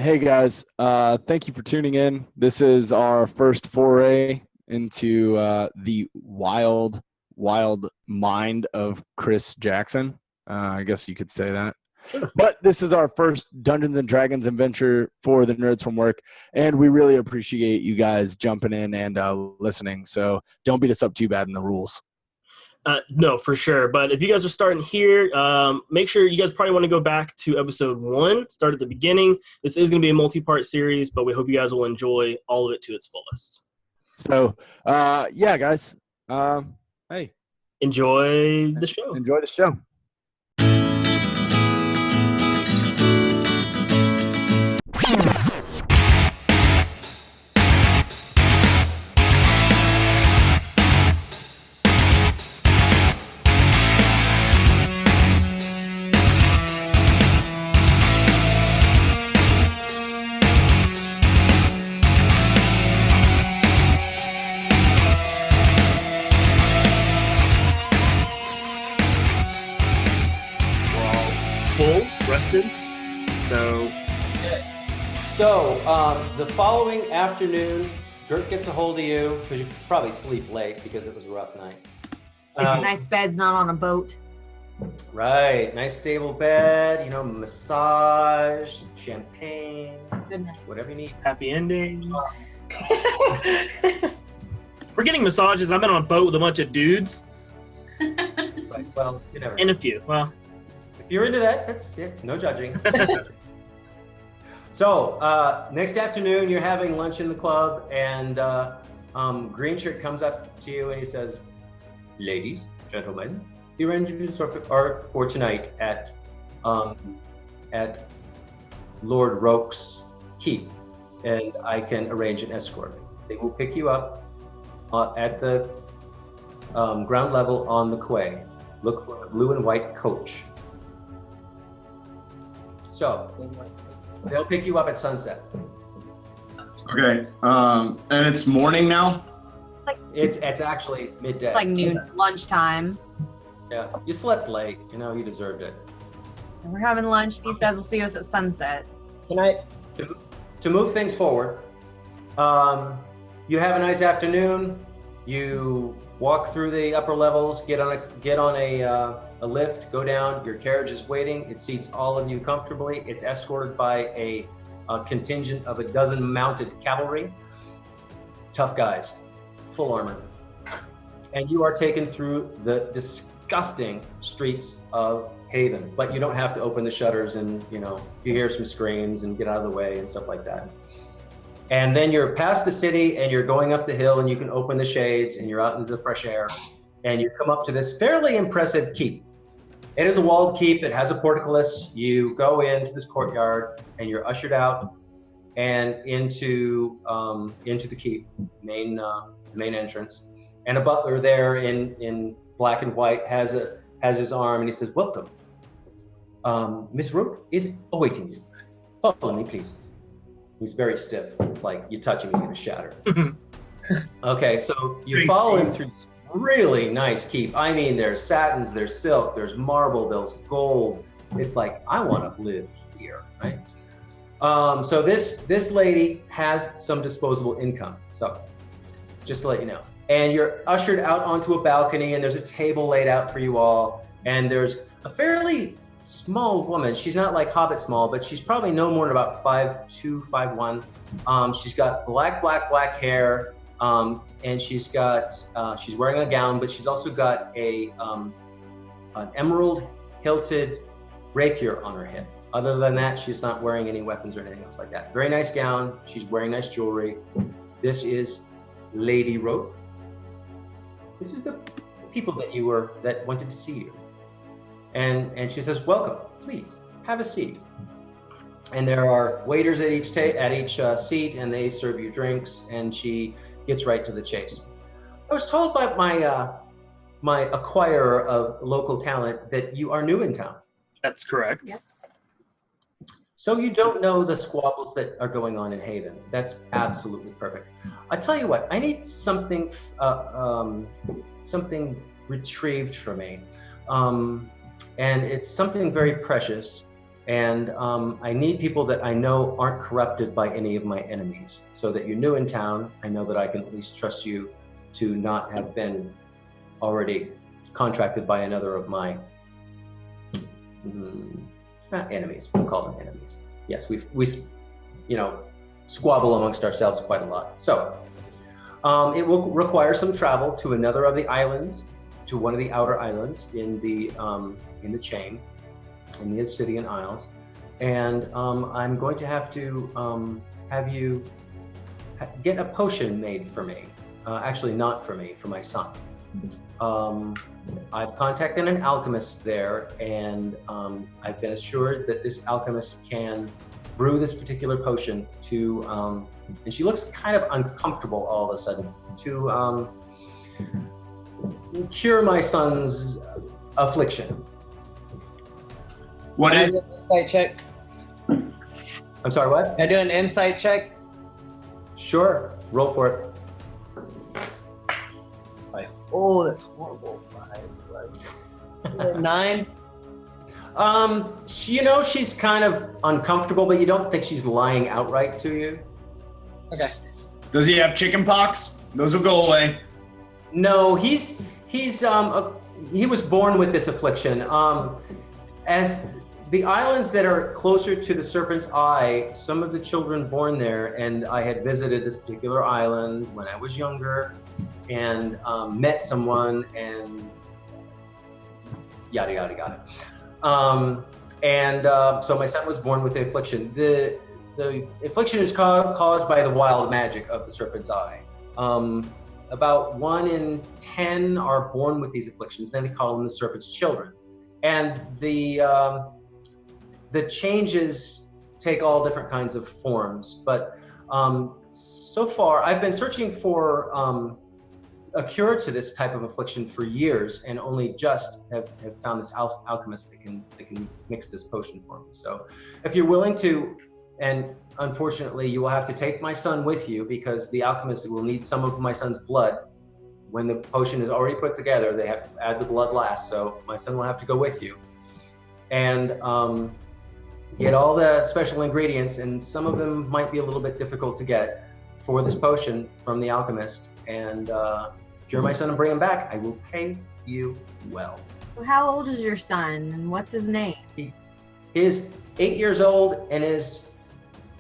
Hey guys, thank you for tuning in. This is our first foray into the wild mind of Chris Jackson. I guess you could say that. Sure. But this is our first Dungeons and Dragons adventure for the Nerds from Work, and we really appreciate you guys jumping in and listening. So don't beat us up too bad in the rules. No, for sure. But if you guys are starting here, make sure you guys probably want to go back to episode 1, start at the beginning. This is going to be a multi-part series, but we hope you guys will enjoy all of it to its fullest. So, yeah, guys, hey, Enjoy the show. Enjoy the show. Rested. So the following afternoon, Gert gets a hold of you because you probably sleep late because it was a rough night. Nice bed's not on a boat. Right, nice stable bed, massage, champagne, Goodness. whatever you need. Happy ending. We're getting massages. I've been on a boat with a bunch of dudes. Right, well, you never know. And a few. Well, If you're into that, that's it, no judging. So, next afternoon, you're having lunch in the club, and Green Shirt comes up to you and he says, "Ladies, gentlemen, the arrangements are for tonight at Lord Roke's keep, and I can arrange an escort. They will pick you up at the ground level on the quay. Look for a blue and white coach. So, they'll pick you up at sunset. Okay, and it's morning now? It's actually midday. Like noon, lunchtime. Yeah, you slept late, you deserved it. And we're having lunch. He says we'll see us at sunset. Good night. To move things forward, you have a nice afternoon. You walk through the upper levels, get on a lift, go down. Your carriage is waiting. It seats all of you comfortably. It's escorted by a contingent of 12 mounted cavalry. Tough guys, full armor. And you are taken through the disgusting streets of Haven, but you don't have to open the shutters and, you hear some screams and get out of the way and stuff like that. And then you're past the city and you're going up the hill and you can open the shades and you're out into the fresh air and you come up to this fairly impressive keep. It is a walled keep. It has a portcullis. You go into this courtyard and you're ushered out and into the keep, main entrance. And a butler there in black and white has his arm and he says, "Welcome. Miss Rook is awaiting you. Follow me, please." He's very stiff. It's like you touch him, he's gonna shatter. Okay, so you follow him through this really nice keep. I mean, there's satins, there's silk, there's marble, there's gold. It's like, I wanna live here, right? So this lady has some disposable income. So just to let you know. And you're ushered out onto a balcony and there's a table laid out for you all. And there's a fairly small woman. She's not like Hobbit small, but she's probably no more than about 5'2", 5'1". She's got black hair, and she's wearing a gown, but she's also got an emerald hilted rapier on her head. Other than that, she's not wearing any weapons or anything else like that. Very nice gown. She's wearing nice jewelry. This is Lady Roke. This is the people that wanted to see you. And she says, "Welcome, please have a seat." And there are waiters at each seat, and they serve you drinks. And she gets right to the chase. I was told by my acquirer of local talent that you are new in town. that's correct. Yes. So you don't know the squabbles that are going on in Haven. That's absolutely perfect. I tell you what, I need something retrieved for me. And it's something very precious. And I need people that I know aren't corrupted by any of my enemies, so that you're new in town. I know that I can at least trust you to not have been already contracted by another of my not enemies. We'll call them enemies. Yes, we squabble amongst ourselves quite a lot. So it will require some travel to another of the islands, to one of the outer islands in the chain, in the Obsidian Isles, and I'm going to have to have you get a potion made for me. Actually, not for me, for my son. I've contacted an alchemist there, and I've been assured that this alchemist can brew this particular potion to, and she looks kind of uncomfortable all of a sudden, to cure my son's affliction. What is Can I do an insight check? I'm sorry, what? Can I do an insight check? Sure, roll for it. Oh, that's horrible. 5, 9. She's kind of uncomfortable, but you don't think she's lying outright to you. Okay. Does he have chicken pox? Those will go away. No, he was born with this affliction. As the islands that are closer to the Serpent's Eye, some of the children born there, and I had visited this particular island when I was younger, and met someone, and yada yada yada. So my son was born with the affliction. The affliction is caused by the wild magic of the Serpent's Eye. About 1 in 10 are born with these afflictions. Then they call them the Serpent's children, and the changes take all different kinds of forms. But so far, I've been searching for a cure to this type of affliction for years, and only just have found this alchemist that can mix this potion for me. So if you're willing to, and unfortunately you will have to take my son with you, because the alchemist will need some of my son's blood. When the potion is already put together, they have to add the blood last, so my son will have to go with you. And get all the special ingredients, and some of them might be a little bit difficult to get, for this potion from the alchemist, and cure my son and bring him back. I will pay you well. How old is your son, and what's his name? He is 8 years old, and his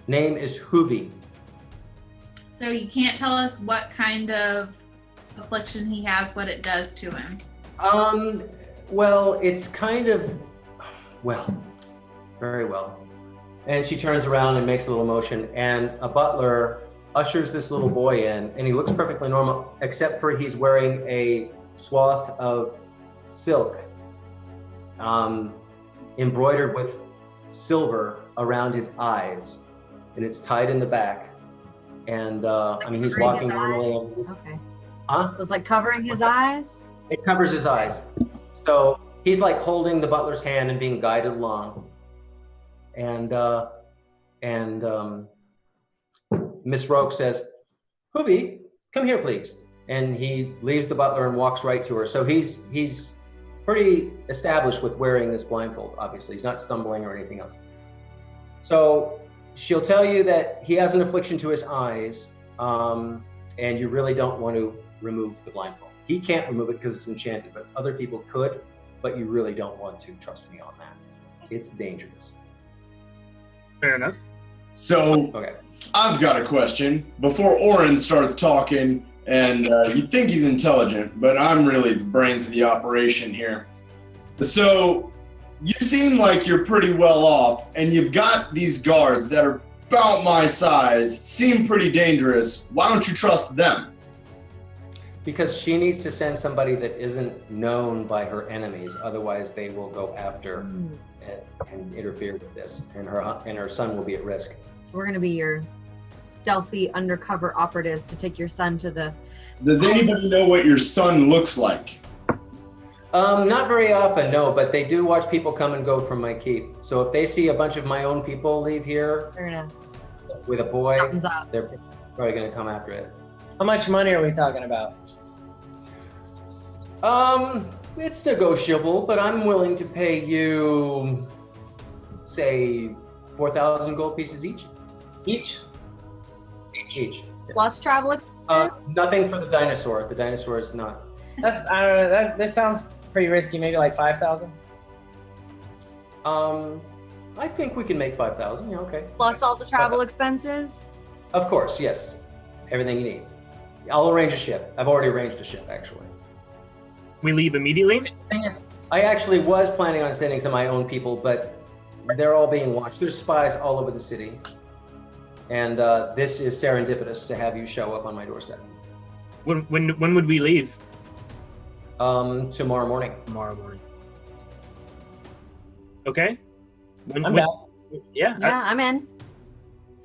name is Hubi. So you can't tell us what kind of affliction he has, what it does to him. Well, it's kind of, very well. And she turns around and makes a little motion, and a butler ushers this little boy in, and he looks perfectly normal, except for he's wearing a swath of silk embroidered with silver around his eyes, and it's tied in the back. And he's walking normally. Okay. Huh? It was like covering his eyes? It covers his eyes. So he's like holding the butler's hand and being guided along. And Miss Roke says, "Hubi, come here, please." And he leaves the butler and walks right to her. So he's pretty established with wearing this blindfold, obviously. He's not stumbling or anything else. So she'll tell you that he has an affliction to his eyes, and you really don't want to remove the blindfold. He can't remove it because it's enchanted, but other people could, but you really don't want to, trust me on that. It's dangerous. Fair enough. So Okay. I've got a question. Before Oren starts talking, and you'd think he's intelligent, but I'm really the brains of the operation here. So you seem like you're pretty well off, and you've got these guards that are about my size, seem pretty dangerous. Why don't you trust them? Because she needs to send somebody that isn't known by her enemies. Otherwise, they will go after and interfere with this, and her son will be at risk. So we're going to be your stealthy undercover operatives to take your son to the... Does anybody know what your son looks like? Not very often, no, but they do watch people come and go from my keep. So if they see a bunch of my own people leave here They're gonna with a boy, thumbs up. they're probably going to come after it. How much money are we talking about? It's negotiable, but I'm willing to pay you say 4,000 gold pieces each. Each? Each. Plus travel expenses. Nothing for the dinosaur. The dinosaur is not. That's, I don't know, this sounds pretty risky. Maybe like 5,000? I think we can make 5,000. Yeah, okay. Plus all the travel expenses. Of course, yes. Everything you need. I'll arrange a ship. I've already arranged a ship, actually. We leave immediately? The thing is, I actually was planning on sending some of my own people, but they're all being watched. There's spies all over the city. And this is serendipitous to have you show up on my doorstep. When would we leave? Tomorrow morning. Tomorrow morning. Okay. I'm down. Yeah. Yeah, I'm in.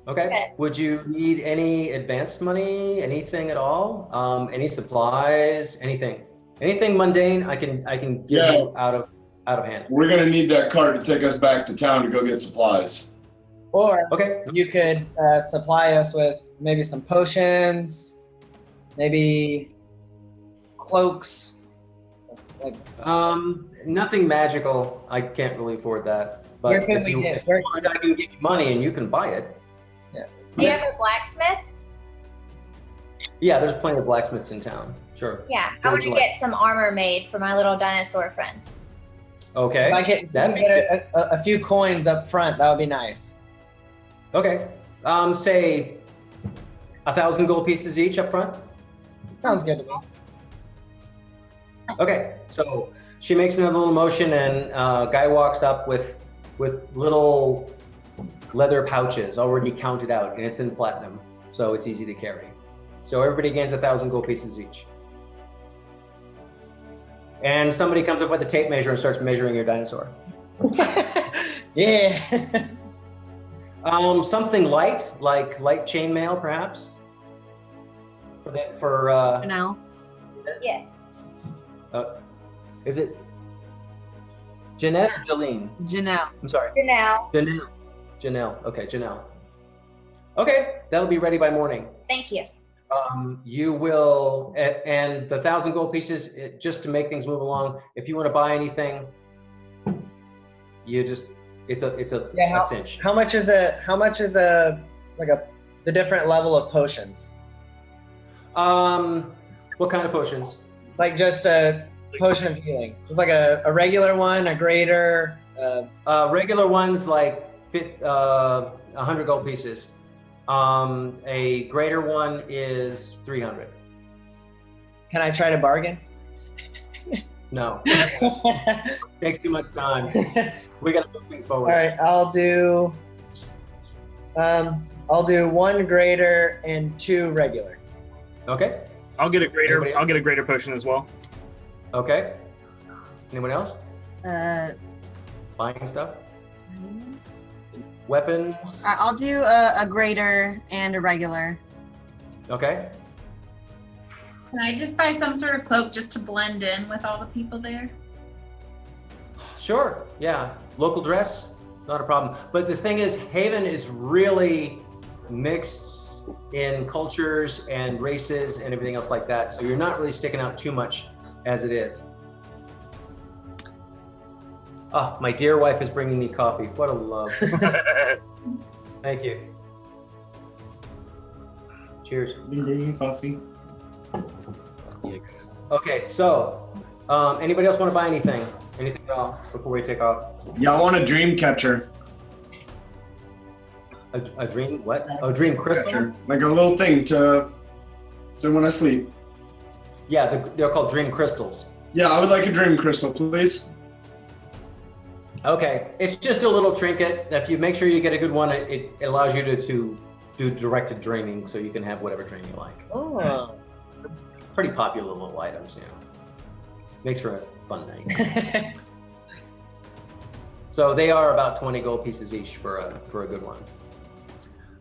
Okay. Would you need any advance money? Anything at all? Any supplies? Anything? Anything mundane? I can give you out of hand. We're gonna need that cart to take us back to town to go get supplies. Or Okay. you could supply us with maybe some potions, maybe cloaks. Like, Nothing magical. I can't really afford that. But Where can if we you get- want, I can give you money and you can buy it. Do you have a blacksmith? Yeah, there's plenty of blacksmiths in town. Sure. Yeah, What I would want to you get some armor made for my little dinosaur friend. Okay. if I could That'd be get a few coins up front, that would be nice. Okay. Say 1,000 gold pieces each up front. Sounds good to me. Okay. So she makes another little motion, and guy walks up with little leather pouches already counted out, and it's in platinum, so it's easy to carry. So everybody gains 1,000 gold pieces each. And somebody comes up with a tape measure and starts measuring your dinosaur. Yeah. Something light, like light chainmail, perhaps. For No. Yes. is it Jeanette or Jeline? Janelle. I'm sorry. Janelle, Janelle. Okay, Janelle. Okay, that'll be ready by morning. thank you. You will, and the 1,000 gold pieces, just to make things move along. If you want to buy anything, you just, it's a cinch. How much is the different level of potions? What kind of potions? Like just a potion of healing. Just like a regular one, a greater. Regular ones like fit 100 gold pieces. A greater one is 300. Can I try to bargain? No, takes too much time. We got to move things All forward. right, I'll do one greater and two regular. Okay. I'll get a greater. Anybody else? I'll get a greater potion as well. Okay. Anyone else? Buying stuff? Weapons? I'll do a greater and a regular. Okay. Can I just buy some sort of cloak just to blend in with all the people there? Sure. Yeah. Local dress, not a problem. But the thing is, Haven is really mixed in cultures and races and everything else like that. So you're not really sticking out too much as it is. Oh, my dear wife is bringing me coffee. What a love. Thank you. Cheers. Coffee. Okay, so anybody else want to buy anything? Anything at all before we take off? Yeah, I want a dream catcher. A dream? What? A dream crystal? Catcher. Like a little thing so when I sleep. Yeah, they're called dream crystals. Yeah, I would like a dream crystal, please. Okay, it's just a little trinket. If you make sure you get a good one, it allows you to do directed dreaming, so you can have whatever dream you like. Oh. Pretty popular little items, you know. Makes for a fun night. So they are about 20 gold pieces each for a good one.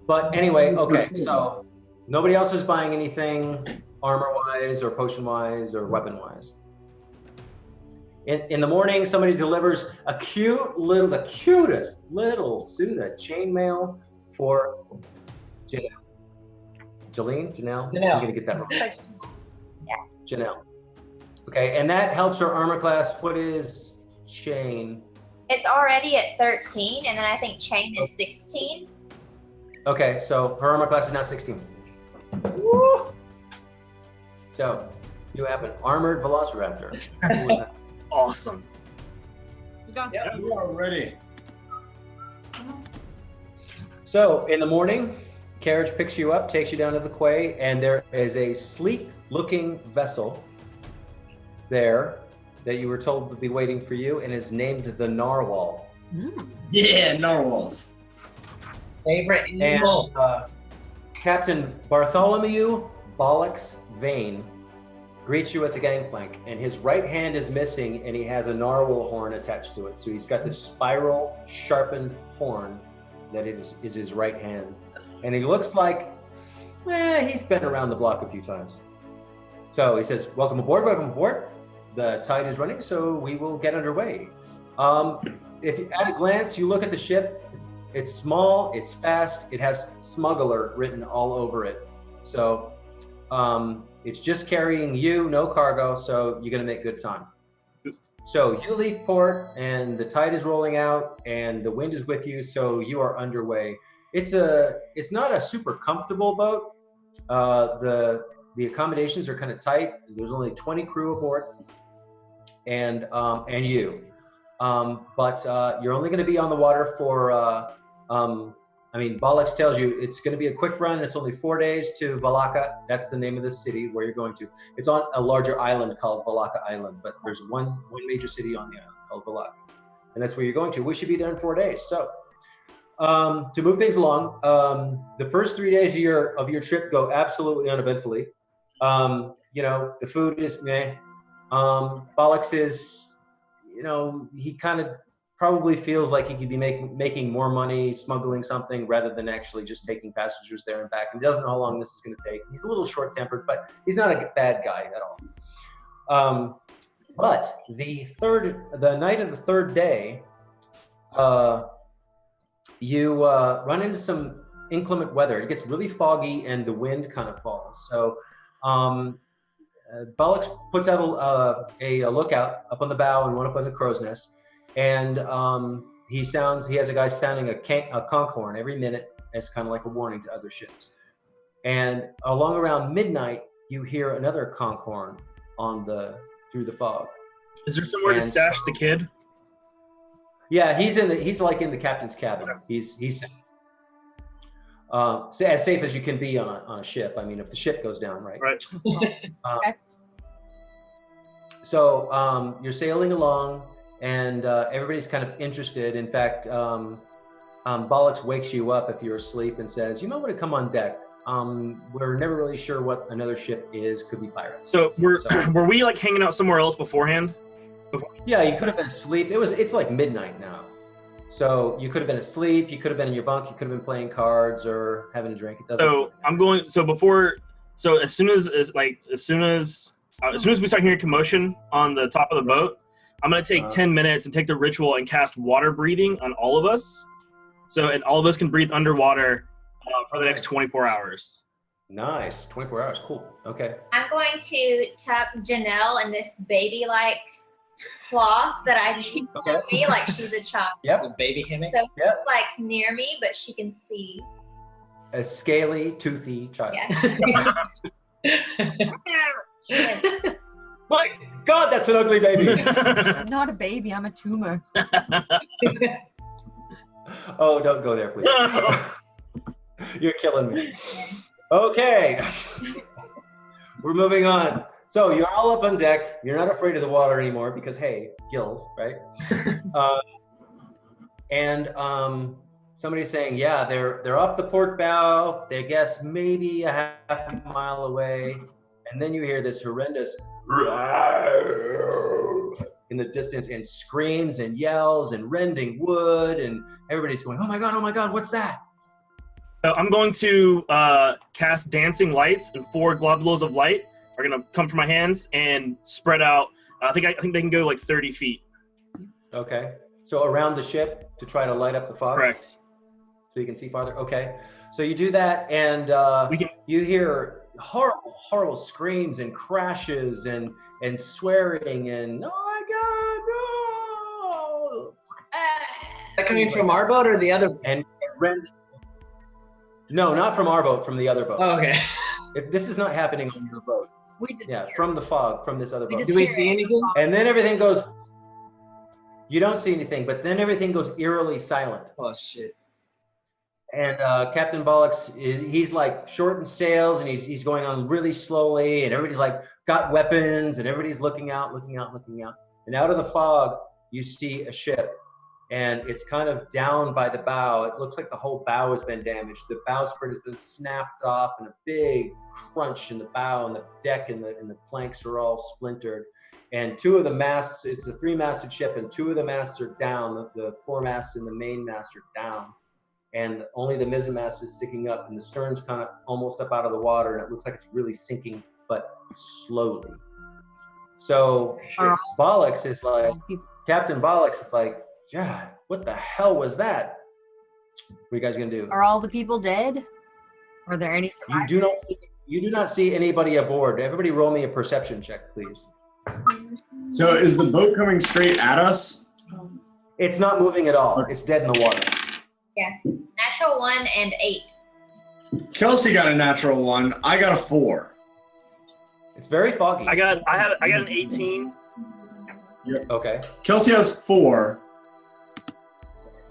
But anyway, okay, so nobody else is buying anything armor-wise or potion-wise or weapon-wise. In the morning, somebody delivers the cutest little suit of chainmail for Janelle. Janelle? I'm gonna get that wrong. Yeah. Janelle. Okay, and that helps her armor class. What is chain? It's already at 13, and then I think chain is 16. Okay, so her armor class is now 16. Woo! So you have an armored velociraptor. Awesome. You go. Yep. You are ready. So in the morning, carriage picks you up, takes you down to the quay, and there is a sleek-looking vessel there that you were told would be waiting for you, and is named the Narwhal. Yeah, narwhals. Favorite And animal. Captain Bartholomew Bollocks Vane greets you at the gangplank, and his right hand is missing, and he has a narwhal horn attached to it. So he's got this spiral, sharpened horn that is his right hand. And he looks like, he's been around the block a few times. So he says, welcome aboard, welcome aboard. The tide is running, so we will get underway. If you, at a glance, you look at the ship, it's small, it's fast, it has smuggler written all over it. So it's just carrying you, no cargo, so you're gonna make good time. So you leave port, and the tide is rolling out, and the wind is with you, so you are underway. It's not a super comfortable boat. The accommodations are kind of tight. There's only 20 crew aboard, and you. But you're only going to be on the water for. Bollocks tells you it's going to be a quick run. It's only 4 days to Valaka. That's the name of the city where you're going to. It's on a larger island called Valaka Island, but there's one major city on the island called Valaka, and that's where you're going to. We should be there in 4 days. So, to move things along, the first 3 days of your trip go absolutely uneventfully. The food is meh. Bollocks is, he kind of probably feels like he could be making more money smuggling something rather than actually just taking passengers there and back. He doesn't know how long this is going to take. He's a little short-tempered, but he's not a bad guy at all. But the night of the third day, you run into some inclement weather. It gets really foggy and the wind kind of falls. So Bollocks puts out a lookout up on the bow and one up on the crow's nest. And he has a guy sounding a conch horn every minute as kind of like a warning to other ships. And along around midnight, you hear another conch horn through the fog. Is there somewhere to stash the kid? Yeah, he's like in the captain's cabin. He's safe. As safe as you can be on a ship. I mean, if the ship goes down, right? Right. Okay. So you're sailing along, and everybody's kind of interested. In fact, Bollocks wakes you up if you're asleep and says, "You might want to come on deck. We're never really sure what another ship is. Could be pirates." So were we like hanging out somewhere else beforehand? Yeah, you could have been asleep. It's like midnight now. So you could have been asleep, you could have been in your bunk, you could have been playing cards or having a drink. It doesn't as soon as we start hearing commotion on the top of the boat, I'm gonna take 10 minutes and take the ritual and cast water breathing on all of us. And all of us can breathe underwater for the next 24 hours. Nice. 24 hours, cool. Okay. I'm going to tuck Janelle in this baby-like cloth that I keep on me like she's a child. Yep. A baby hammock. So like near me, but she can see. A scaly, toothy child. Yeah. She is. My God, that's an ugly baby. I'm not a baby, I'm a tumor. Oh, don't go there, please. You're killing me. Okay. We're moving on. So you're all up on deck. You're not afraid of the water anymore because, hey, gills, right? Somebody's saying, yeah, they're off the port bow. They guess maybe a half mile away. And then you hear this horrendous in the distance and screams and yells and rending wood. And everybody's going, oh my God, what's that? So I'm going to cast dancing lights, and 4 globules of light are gonna come from my hands and spread out. I think they can go like 30 feet. Okay. So around the ship to try to light up the fog? Correct. So you can see farther? Okay. So you do that, and you hear horrible screams and crashes and swearing and, oh my God, no! that coming from our boat or the other? And Ren. No, not from our boat. From the other boat. Oh, okay. This is not happening on your boat. We just Yeah, hear from the fog, from this other boat. Do we see anything? And then everything goes. You don't see anything, but then everything goes eerily silent. Oh shit. And Captain Bollocks, he's like shortened sails, and he's going on really slowly, and everybody's like got weapons, and everybody's looking out. And out of the fog, you see a ship, and it's kind of down by the bow. It looks like the whole bow has been damaged. The bowsprit has been snapped off, and a big crunch in the bow, and the deck and the planks are all splintered. And two of the masts, it's a 3-masted ship, and 2 of the masts are down. The foremast and the mainmast are down. And only the mizzenmast is sticking up, and the stern's kind of almost up out of the water, and it looks like it's really sinking, but slowly. So Bollocks is like, Captain Bollocks is like, yeah, what the hell was that? What are you guys gonna do? Are all the people dead? Are there any survivors? You do not see anybody aboard. Everybody roll me a perception check, please. So is the boat coming straight at us? It's not moving at all. It's dead in the water. Yeah. Natural 1 and 8. Kelsey got a natural 1. I got a 4. It's very foggy. I got an 18. Okay. Kelsey has 4,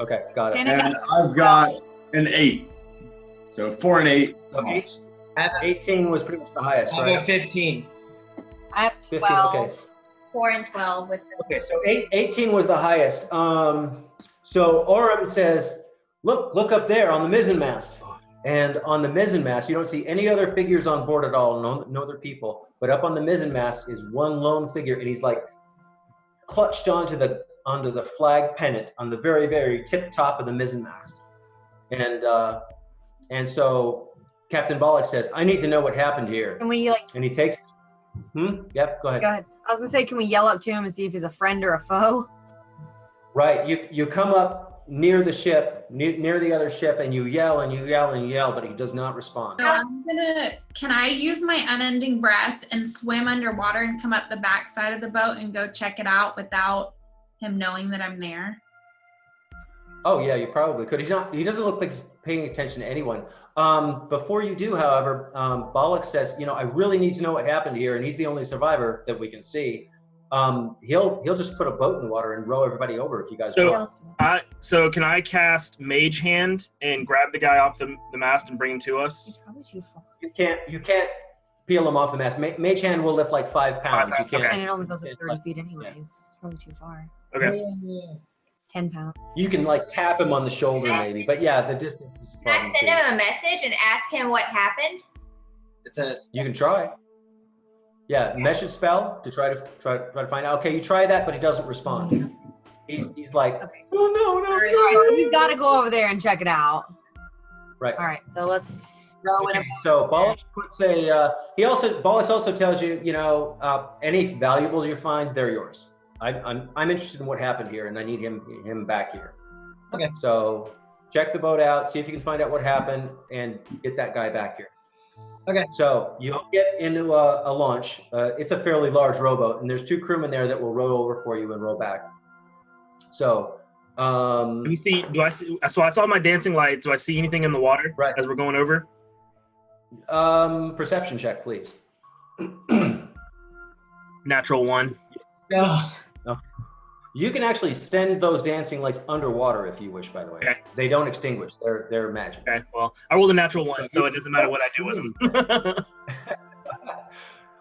Okay, got it. and I've got an 8. So 4 and 8. Okay. 18 was pretty much the highest, I right? got 15. I have 15, 12. okay. 4 and 12 with the. Okay, so 18 was the highest. So Orem says, look up there on the mizzenmast. And on the mizzenmast, you don't see any other figures on board at all, no other people. But up on the mizzenmast is one lone figure, and he's like clutched onto the flag pennant on the very, very tip top of the mizzenmast. And so Captain Bollock says, I need to know what happened here. Can we And he takes, Yep, go ahead. go ahead. I was gonna say, can we yell up to him and see if he's a friend or a foe? Right, you come up near the ship, near the other ship, and you yell and you yell and you yell, but he does not respond. So can I use my unending breath and swim underwater and come up the backside of the boat and go check it out without him knowing that I'm there? Oh yeah, you probably could. He doesn't look like he's paying attention to anyone. Before you do, however, Bollock says, I really need to know what happened here, and he's the only survivor that we can see. He'll just put a boat in the water and row everybody over if you guys want. So can I cast Mage Hand and grab the guy off the mast and bring him to us? He's probably too far. You can't peel him off the mast. Mage Hand will lift like 5 pounds. You can't. And it only goes up 30 feet anyways. It's probably too far. Okay. 10 pounds. You can like tap him on the shoulder maybe, but yeah, the distance is a Can I problem send too. him a message and ask him what happened? It says You can try. Yeah, message spell to try to find out. Okay, you try that, but he doesn't respond. He's like, Okay. oh no. All right, so we've got to go over there and check it out. Right. All right, so let's row in. Okay, so Bollocks puts Bollocks also tells you, any valuables you find, they're yours. I'm interested in what happened here, and I need him back here. Okay. So check the boat out, see if you can find out what happened, and get that guy back here. Okay. So you get into a launch. It's a fairly large rowboat, and there's 2 crewmen there that will row over for you and row back. So, Let me see. So I saw my dancing lights. Do I see anything in the water as we're going over? Perception check, please. Natural 1. no. You can actually send those dancing lights underwater if you wish, by the way. Okay. They don't extinguish. They're magic. Okay. Well, I rolled a natural 1, so it doesn't matter what I do with them.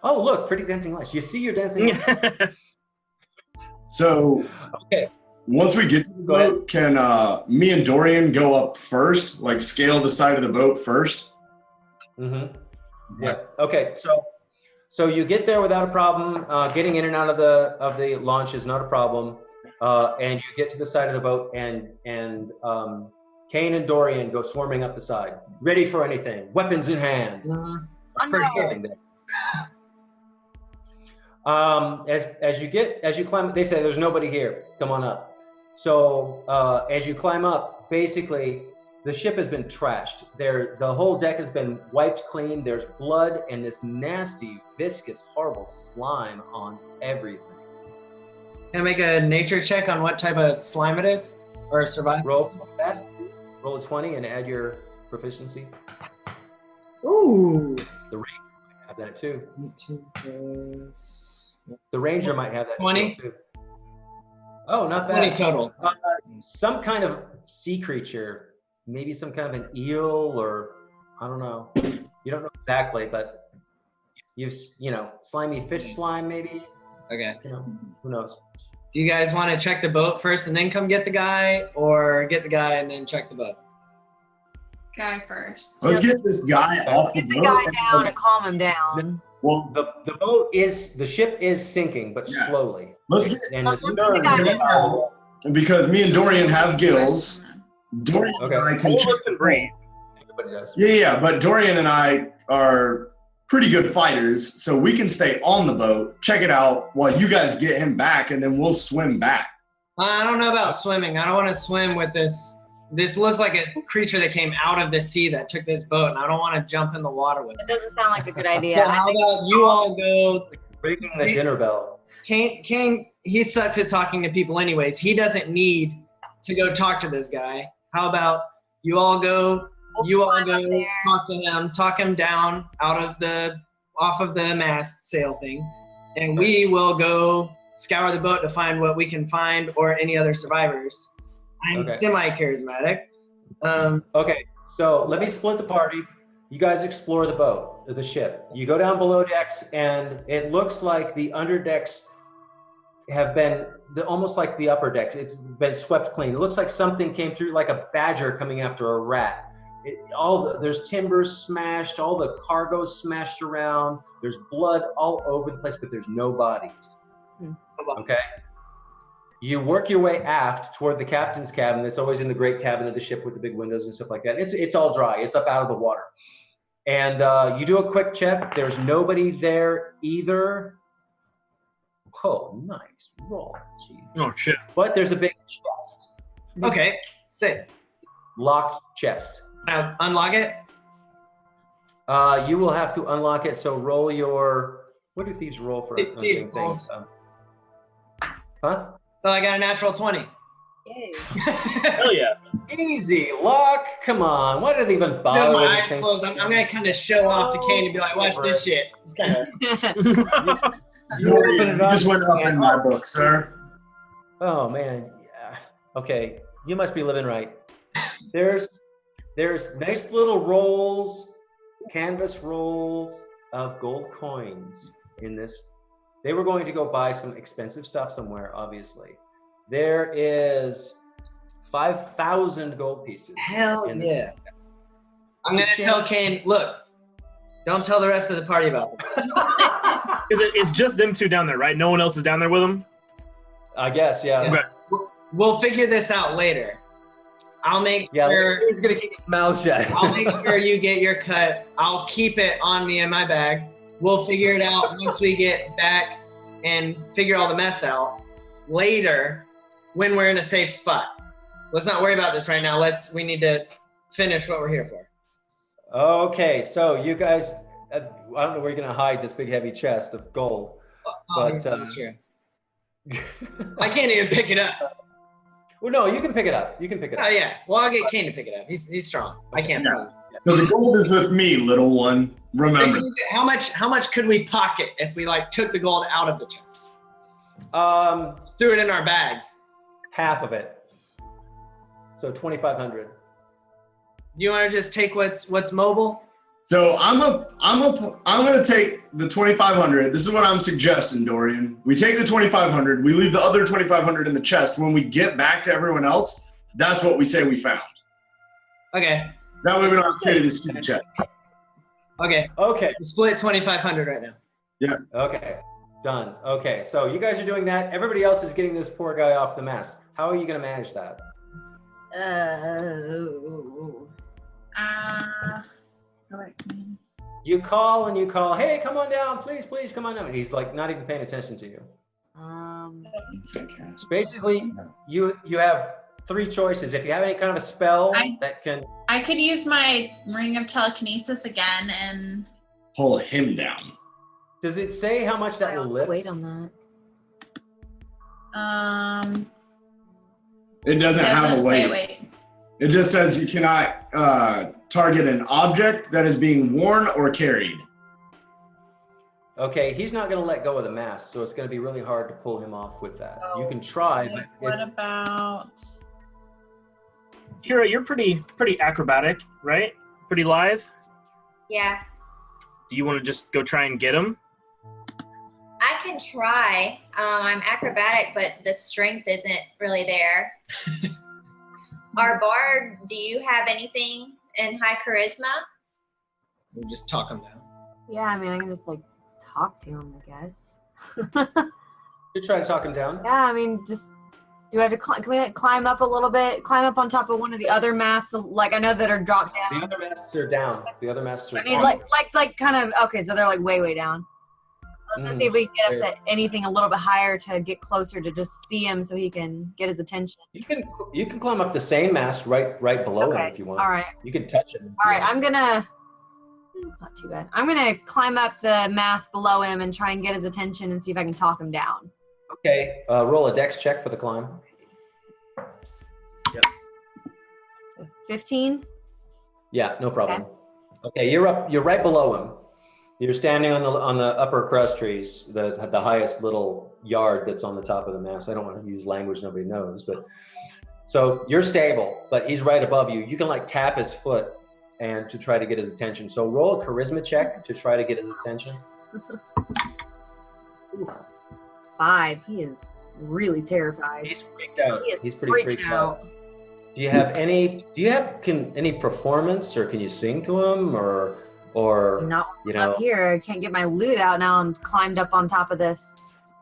Oh, look, pretty dancing lights. You see your dancing lights? So Okay. once we get to the boat, can me and Dorian go up first, like scale the side of the boat first? Mm-hmm. Yeah. Okay. So you get there without a problem. Getting in and out of the launch is not a problem. And you get to the side of the boat, and Kane and Dorian go swarming up the side, ready for anything, weapons in hand. Pretty there. As you climb, they say there's nobody here. Come on up. So as you climb up, basically the ship has been trashed. The whole deck has been wiped clean. There's blood and this nasty, viscous, horrible slime on everything. Can I make a nature check on what type of slime it is? Or survive. Roll that. Roll a 20 and add your proficiency. Ooh. The ranger might have that too. 18 plus... The ranger might have that 20? skill too. Oh, not 20 bad. total. Some kind of sea creature, maybe some kind of an eel, or I don't know. You don't know exactly, but slimy fish slime maybe. Okay. Who knows? Do you guys want to check the boat first and then come get the guy, or get the guy and then check the boat? Guy first. Let's get this guy off the Get the boat. guy down and calm him down. Well, The ship is sinking, but Yeah. slowly. let's get And Let's the get the guy stern- down. because me and Dorian have gills. Dorian Okay. and I can All of check us can breathe. Everybody does. Yeah, but Dorian and I are pretty good fighters, so we can stay on the boat, check it out while you guys get him back, and then we'll swim back. I don't know about swimming. I don't want to swim with this. This looks like a creature that came out of the sea that took this boat, and I don't want to jump in the water with That it. doesn't sound like a good idea. So how about you all go? Ringing the dinner bell. Kane, he sucks at talking to people anyways. He doesn't need to go talk to this guy. How about you all go? You all go talk to him, talk him down off of the mast sail thing, and we will go scour the boat to find what we can find or any other survivors. I'm Okay. semi-charismatic. Okay, so let me split the party. You guys explore the boat, the ship. You go down below decks, and it looks like the underdecks have been almost like the upper decks. It's been swept clean. It looks like something came through, like a badger coming after a rat. There's timbers smashed, all the cargo smashed around. There's blood all over the place, but there's no bodies. Okay. You work your way aft toward the captain's cabin. That's always in the great cabin of the ship with the big windows and stuff like that. It's all dry. It's up out of the water. And you do a quick check. There's nobody there either. Oh, nice roll. Jeez. Oh shit. But there's a big chest. Okay, sit. Locked chest. Unlock it. You will have to unlock it. So roll your. What do thieves roll for? Thieves things? rolls. Huh? Oh, I got a natural 20. Yay. Hell yeah. Easy luck. Come on. Why did it even bother No, my with eyes these things? closed. I'm gonna kind of show off to Kane and be like, watch this shit. Just kinda, Dorian, it you up just went up in and- my book, sir. Oh man. Yeah. Okay. You must be living right. There's nice little rolls, canvas rolls of gold coins in this. They were going to go buy some expensive stuff somewhere, obviously. There is 5,000 gold pieces. Hell in this yeah. chest. I'm gonna tell Kane, look, don't tell the rest of the party about this. It's just them two down there, right? No one else is down there with them? I guess, yeah. Okay. We'll figure this out later. I'll make Yeah, sure. he's gonna keep his mouth shut. I'll make sure you get your cut. I'll keep it on me in my bag. We'll figure it out once we get back and figure all the mess out later when we're in a safe spot. Let's not worry about this right now. We need to finish what we're here for. Okay, so you guys, I don't know where you're gonna hide this big heavy chest of gold. But, sure. I can't even pick it up. Well, no, you can pick it up. You can pick it Oh up. yeah. Well, I'll get Kane to pick it up. He's strong. I can't. Yeah. So the gold is with me, little one. Remember. How much could we pocket if we took the gold out of the chest? Threw it in our bags. Half of it. So 2,500. Do you want to just take what's mobile? So I'm gonna take the 2,500. This is what I'm suggesting, Dorian. We take the 2,500. We leave the other 2,500 in the chest. When we get back to everyone else, that's what we say we found. Okay. That way we don't have to pay this stupid check. Okay. Okay. We split 2,500 right now. Yeah. Okay. Done. Okay. So you guys are doing that. Everybody else is getting this poor guy off the mast. How are you gonna manage that? You call and you call, hey, come on down, please, please, come on down. And he's like not even paying attention to you. Basically, you have three choices. If you have any kind of a spell that can... I could use my ring of telekinesis again and... Pull him down. Does it say how much that will lift? Wait on that. It doesn't have a say weight. It just says you cannot target an object that is being worn or carried. Okay, he's not going to let go of the mask, so it's going to be really hard to pull him off with that. You can try, but What about? Kira, you're pretty acrobatic, right? Pretty live. Yeah, Do you want to just go try and get him? I can try. I'm acrobatic, but the strength isn't really there. Our bard, do you have anything in high charisma? We'll just talk him down. Yeah, I mean, I can just like talk to him, I guess. you try to talk him down. Yeah, I mean, just do I have to can we like, climb up a little bit? Climb up on top of one of the other masks, like I know that are dropped down. The other masks are down. The other masks are I mean, down. like kind of okay. So they're like way down. Let's see if we can get up to anything a little bit higher to get closer to just see him, so he can get his attention. You can climb up the same mast right below him if you want. All right. You can touch him. All right. I'm gonna. It's not too bad. I'm gonna climb up the mast below him and try and get his attention and see if I can talk him down. Okay. Roll a dex check for the climb. Yep. So 15. Yeah, no problem. Okay, you're right below him. You're standing on the upper crust trees, the highest little yard that's on the top of the mast. I don't want to use language nobody knows, but so you're stable, but he's right above you. You can like tap his foot and to try to get his attention. So roll a charisma check to try to get his attention. 5. He is really terrified. He's freaked out. He's pretty freaking freaked out. Do you have any performance, or can you sing to him, or Not you know, up here. I can't get my lute out now. I'm climbed up on top of this.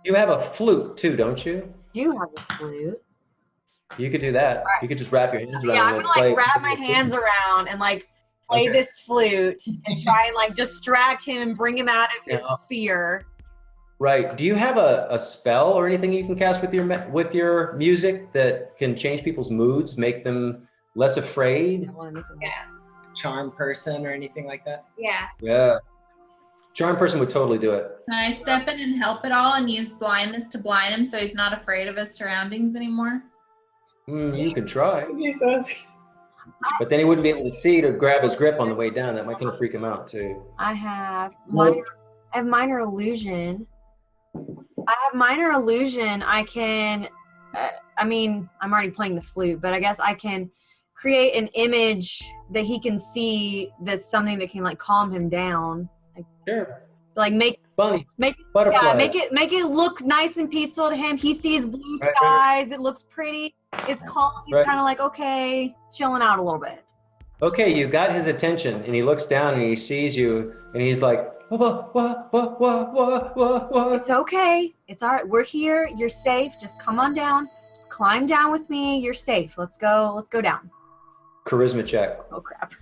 you have a flute too, don't you? Do have a flute. You could do that. Right. You could just wrap your hands around. Yeah, I'm and gonna play. like wrap my hands around and like play Okay. this flute and try and like distract him and bring him out of his fear. Right. Do you have a spell or anything you can cast with your music that can change people's moods, make them less afraid? Charm person or anything like that? Yeah. Yeah. Charm person would totally do it. Can I step in and help at all and use blindness to blind him so he's not afraid of his surroundings anymore? You can try. He says. But then he wouldn't be able to see to grab his grip on the way down. That might kind of freak him out too. I have minor illusion. I can, I mean, I'm already playing the flute, but I guess I can create an image that he can see that's something that can like calm him down. Like, sure. Like make butterflies. make it look nice and peaceful to him. He sees blue skies. Right. It looks pretty. It's calm. He's kind of like, okay, chilling out a little bit. Okay, you got his attention, and he looks down and he sees you, and he's like, what? It's okay. It's all right. We're here. You're safe. Just come on down. Just climb down with me. You're safe. Let's go down. Charisma check. Oh crap.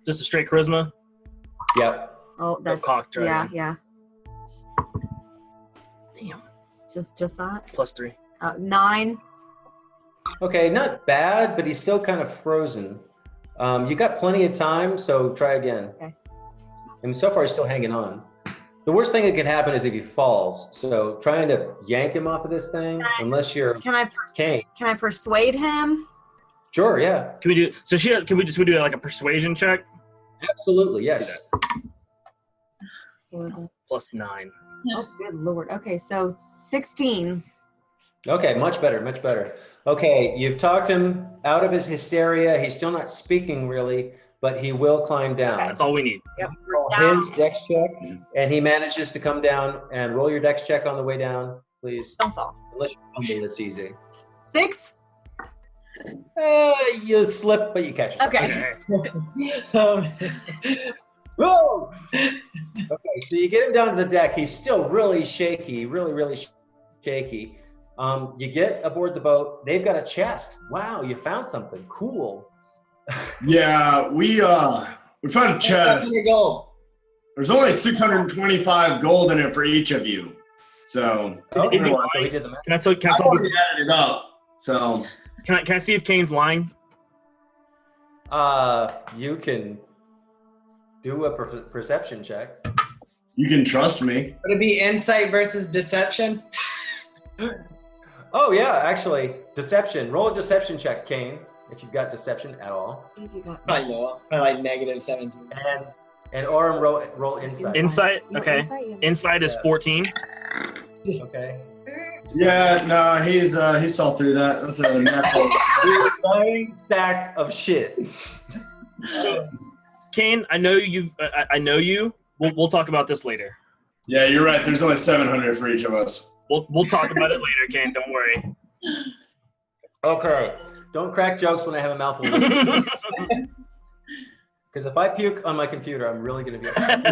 Just a straight charisma? Yep. Oh, that's cocked, right? Yeah. Damn. Just that. +3. 9. Okay, not bad, but he's still kind of frozen. You got plenty of time, so try again. Okay. And so far, he's still hanging on. The worst thing that could happen is if he falls. So trying to yank him off of this thing, unless you're Kane. Can I persuade him? Sure, yeah. Can we do do like a persuasion check? Absolutely, yes. +9. Oh, good lord. Okay, so 16. Okay, much better, much better. Okay, you've talked him out of his hysteria. He's still not speaking really, but he will climb down. Okay, that's all we need. Yep. His dex check, and he manages to come down. And roll your dex check on the way down, please. Don't fall. Unless you fumble, it's easy. 6. You slip, but you catch yourself. Okay. Whoa! Okay, so you get him down to the deck. He's still really shaky, really shaky. You get aboard the boat. They've got a chest. Wow, you found something cool. Yeah, we found a chest. There's only 625 gold in it for each of you. So Is it I lying? already added it up. So can I see if Kane's lying? You can do a perception check. You can trust me. Would it be insight versus deception? Oh yeah, actually, deception. Roll a deception check, Kane, if you've got deception at all. Probably no. Probably like negative 17. And Orem, roll insight. Insight. Okay. Insight is 14. Okay. Yeah, no, he saw through that. That's a natural. Lying sack of shit. Kane, I know you. I know you. We'll talk about this later. Yeah, you're right. There's only 700 for each of us. We'll talk about it later, Kane. Don't worry. Okay. Don't crack jokes when I have a mouthful. Because if I puke on my computer, I'm really going to be upset.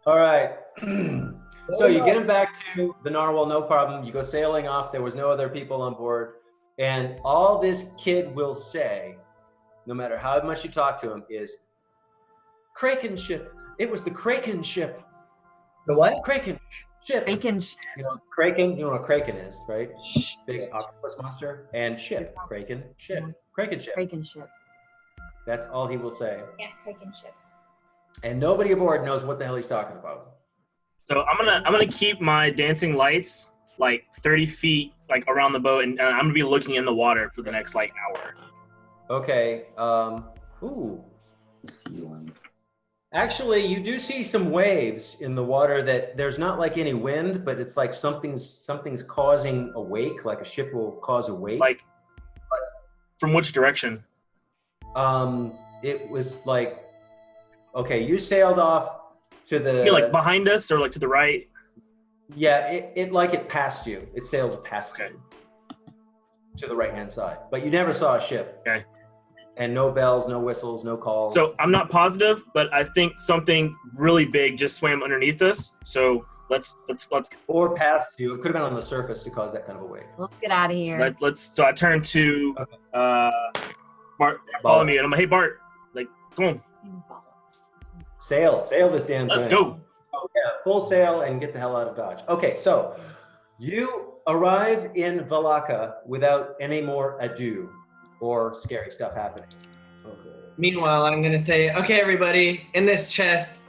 All right. So you get him back to the narwhal, no problem. You go sailing off. There was no other people on board. And all this kid will say, no matter how much you talk to him, is Kraken ship. It was the Kraken ship. The what? Kraken ship. Kraken. You know, Kraken, you know what Kraken is, right? Big octopus monster. And ship. Kraken ship. Kraken ship. Kraken ship. That's all he will say. Yeah, Kraken ship. And nobody aboard knows what the hell he's talking about. So I'm gonna keep my dancing lights like 30 feet like around the boat, and I'm gonna be looking in the water for the next like hour. Okay. Ooh. Actually, you do see some waves in the water that there's not like any wind, but it's like something's causing a wake, like a ship will cause a wake. Like, from which direction? It was like, okay, you sailed off to the. You mean like behind us or like to the right? Yeah, it passed you. It sailed past you to the right-hand side, but you never saw a ship. Okay. And no bells, no whistles, no calls. So I'm not positive, but I think something really big just swam underneath us. So let's. Or past you. It could have been on the surface to cause that kind of a wave. Let's get out of here. So I turn to Bart. Follow me, and I'm like, hey Bart, like, come on. Sail this damn thing. Let's go. Oh yeah, full sail and get the hell out of Dodge. Okay, so you arrive in Valaka without any more ado or scary stuff happening. Okay. Meanwhile, I'm going to say, okay, everybody, in this chest,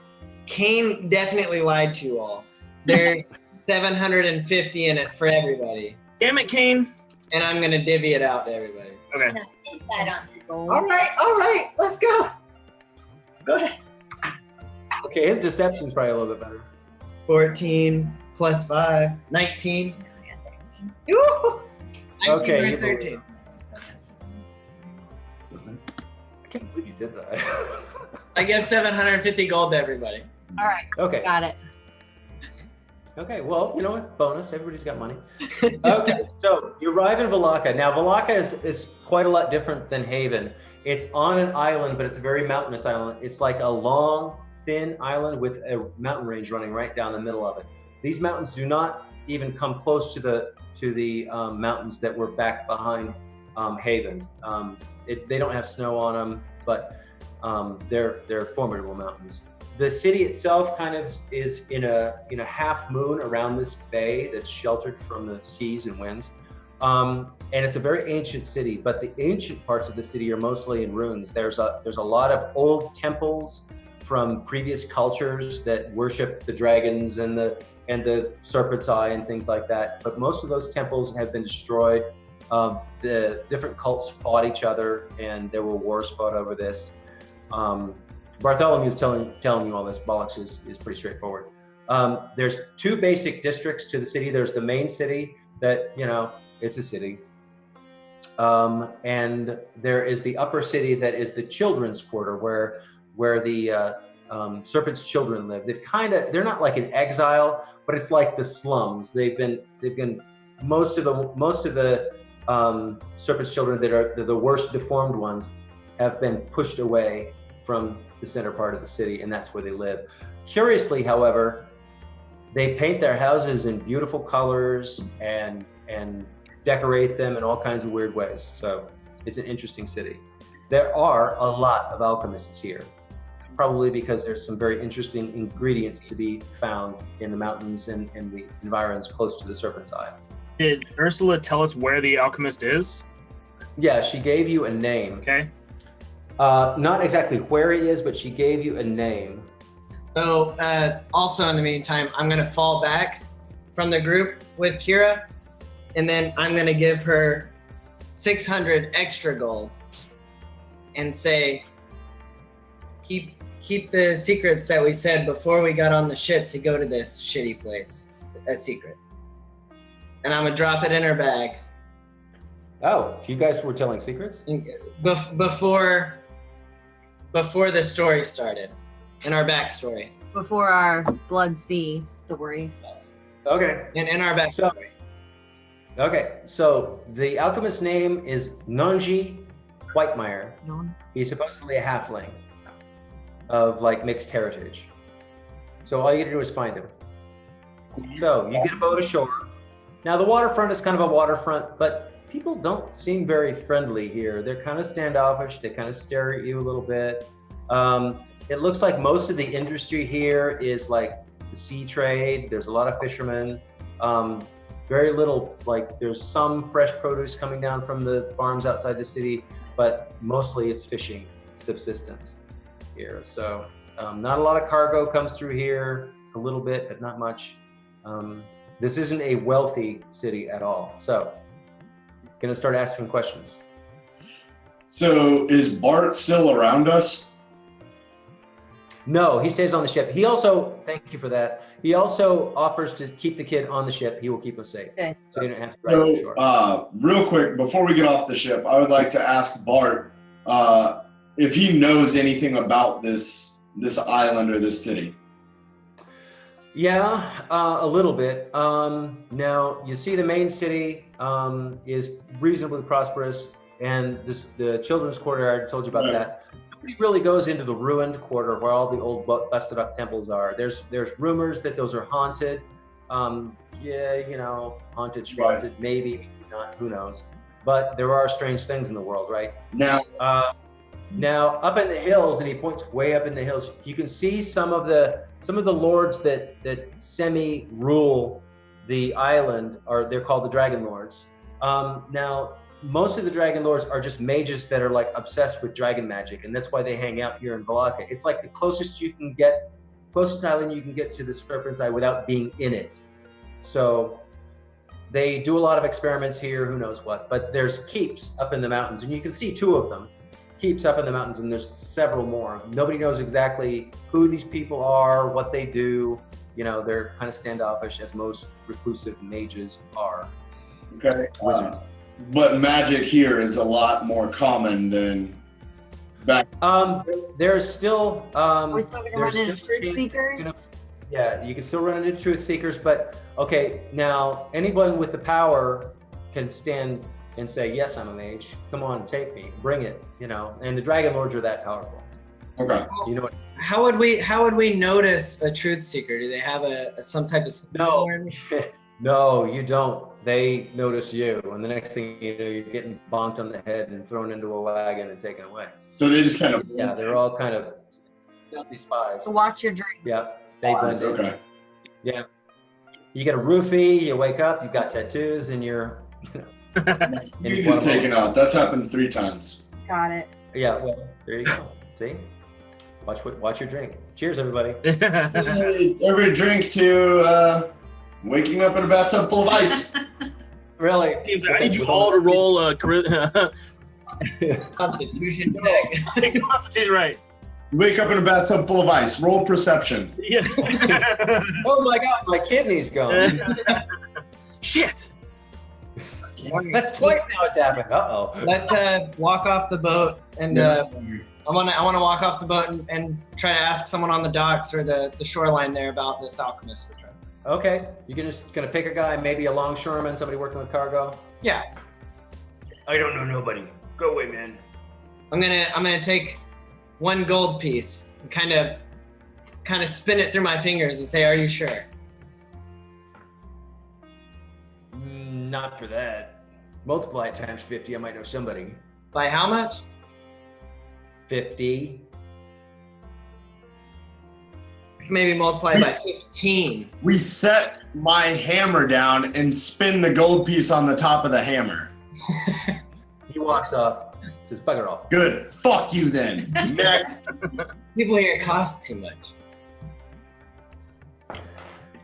Kane definitely lied to you all. There's 750 in it for everybody. Damn it, Kane. And I'm going to divvy it out to everybody. Okay. No, inside on it. All right, let's go. Go ahead. Okay, his deception's probably a little bit better. 14 plus 5, 19. I got 13. Woo! 19 Okay, versus you believe 13. I can't believe you did that. I give 750 gold to everybody. All right. Okay. Got it. Okay, well, you know what? Bonus. Everybody's got money. Okay, so you arrive in Valaka. Now, Valaka is quite a lot different than Haven. It's on an island, but it's a very mountainous island. It's like a long, thin island with a mountain range running right down the middle of it. These mountains do not even come close to the mountains that were back behind Haven. They don't have snow on them, but they're formidable mountains. The city itself kind of is in a half moon around this bay that's sheltered from the seas and winds. And it's a very ancient city, but the ancient parts of the city are mostly in ruins. There's a lot of old temples from previous cultures that worship the dragons and the serpent's eye and things like that. But most of those temples have been destroyed. The different cults fought each other, and there were wars fought over this. Bartholomew is telling you all this. Bollocks is pretty straightforward. There's two basic districts to the city. There's the main city that, it's a city. And there is the upper city that is the children's quarter where the serpent's children live. They're not like in exile, but it's like the slums. They've been most of the serpent's children that are the worst deformed ones have been pushed away from the center part of the city, and that's where they live. Curiously, however, they paint their houses in beautiful colors and decorate them in all kinds of weird ways. So it's an interesting city. There are a lot of alchemists here, probably because there's some very interesting ingredients to be found in the mountains and the environs close to the Serpent's Eye. Did Ursula tell us where the alchemist is? Yeah, she gave you a name. Okay. Not exactly where he is, but she gave you a name. So also in the meantime, I'm going to fall back from the group with Kira, and then I'm gonna give her 600 extra gold and say, keep the secrets that we said before we got on the ship to go to this shitty place a secret. And I'm gonna drop it in her bag. Oh, you guys were telling secrets? Before the story started, in our backstory. Before our Blood Sea story. Okay. And in our backstory. Okay, so the alchemist's name is Nonji Whitemeyer. He's supposedly a halfling of like mixed heritage. So all you gotta do is find him. So you get a boat ashore. Now the waterfront is kind of a waterfront, but people don't seem very friendly here. They're kind of standoffish. They kind of stare at you a little bit. It looks like most of the industry here is like the sea trade. There's a lot of fishermen. Very little, like there's some fresh produce coming down from the farms outside the city, but mostly it's fishing subsistence here. So not a lot of cargo comes through here, a little bit, but not much. This isn't a wealthy city at all. So I'm gonna start asking questions. So is Bart still around us? No, he stays on the ship. He also, thank you for that. He also offers to keep the kid on the ship. He will keep us safe. Okay. So you don't have to drive ashore. Real quick, before we get off the ship, I would like to ask Bart if he knows anything about this island or this city. Yeah, a little bit. Now, you see the main city is reasonably prosperous, and the children's quarter, I already told you about that. Nobody really goes into the ruined quarter where all the old busted up temples are. There's rumors that those are haunted. Yeah, you know, haunted, schwanted, maybe not, who knows. But there are strange things in the world, right? Now, up in the hills, and he points way up in the hills, you can see some of the lords that semi-rule the island, they're called the Dragon Lords. Now, most of the Dragon Lords are just mages that are like obsessed with dragon magic, and that's why they hang out here in Balaka. It's like the closest island you can get to the Serpent's Eye without being in it. So they do a lot of experiments here, who knows what, but there's keeps up in the mountains, and you can see 2 of them. Keeps up in the mountains, and there's several more. Nobody knows exactly who these people are, what they do. You know, they're kind of standoffish, as most reclusive mages are. Okay. Wizards. But magic here is a lot more common than back. There's still. We're still gonna run into truth seekers. Yeah, you can still run into truth seekers, but okay, now anyone with the power can stand and say, yes, I'm a mage. Come on, take me, bring it, you know. And the Dragon Lords are that powerful. Okay. You know what? How would we notice a truth seeker? Do they have some type of No, no, you don't. They notice you, and the next thing you know, you're getting bonked on the head and thrown into a wagon and taken away. So they just kind of they're all kind of stealthy spies. So watch your drinks. Yeah, they blend in. Okay. Yeah, you get a roofie, you wake up, you've got tattoos, and you're, you know. You're just taken out. That's happened 3 times. Got it. Yeah, well, there you go. See? Watch your drink. Cheers, everybody. Every drink to waking up in a bathtub full of ice. Really? I need you all to roll a Constitution check. Constitution, right? Wake up in a bathtub full of ice. Roll perception. Yeah. Oh my God, my kidney's gone. Shit. That's twice now it's happened. Uh-oh. Let's walk off the boat, and I want to walk off the boat and try to ask someone on the docks or the shoreline there about this alchemist we're trying. Okay, you're just gonna pick a guy, maybe a longshoreman, somebody working with cargo. Yeah. I don't know nobody. Go away, man. I'm gonna take 1 gold piece and kind of spin it through my fingers and say, "Are you sure?" Not for that. Multiply it times 50. I might know somebody. By how much? 50. Maybe multiply by 15. We set my hammer down and spin the gold piece on the top of the hammer. He walks off. Says, bugger off. Good. Fuck you then. Next. People here cost too much.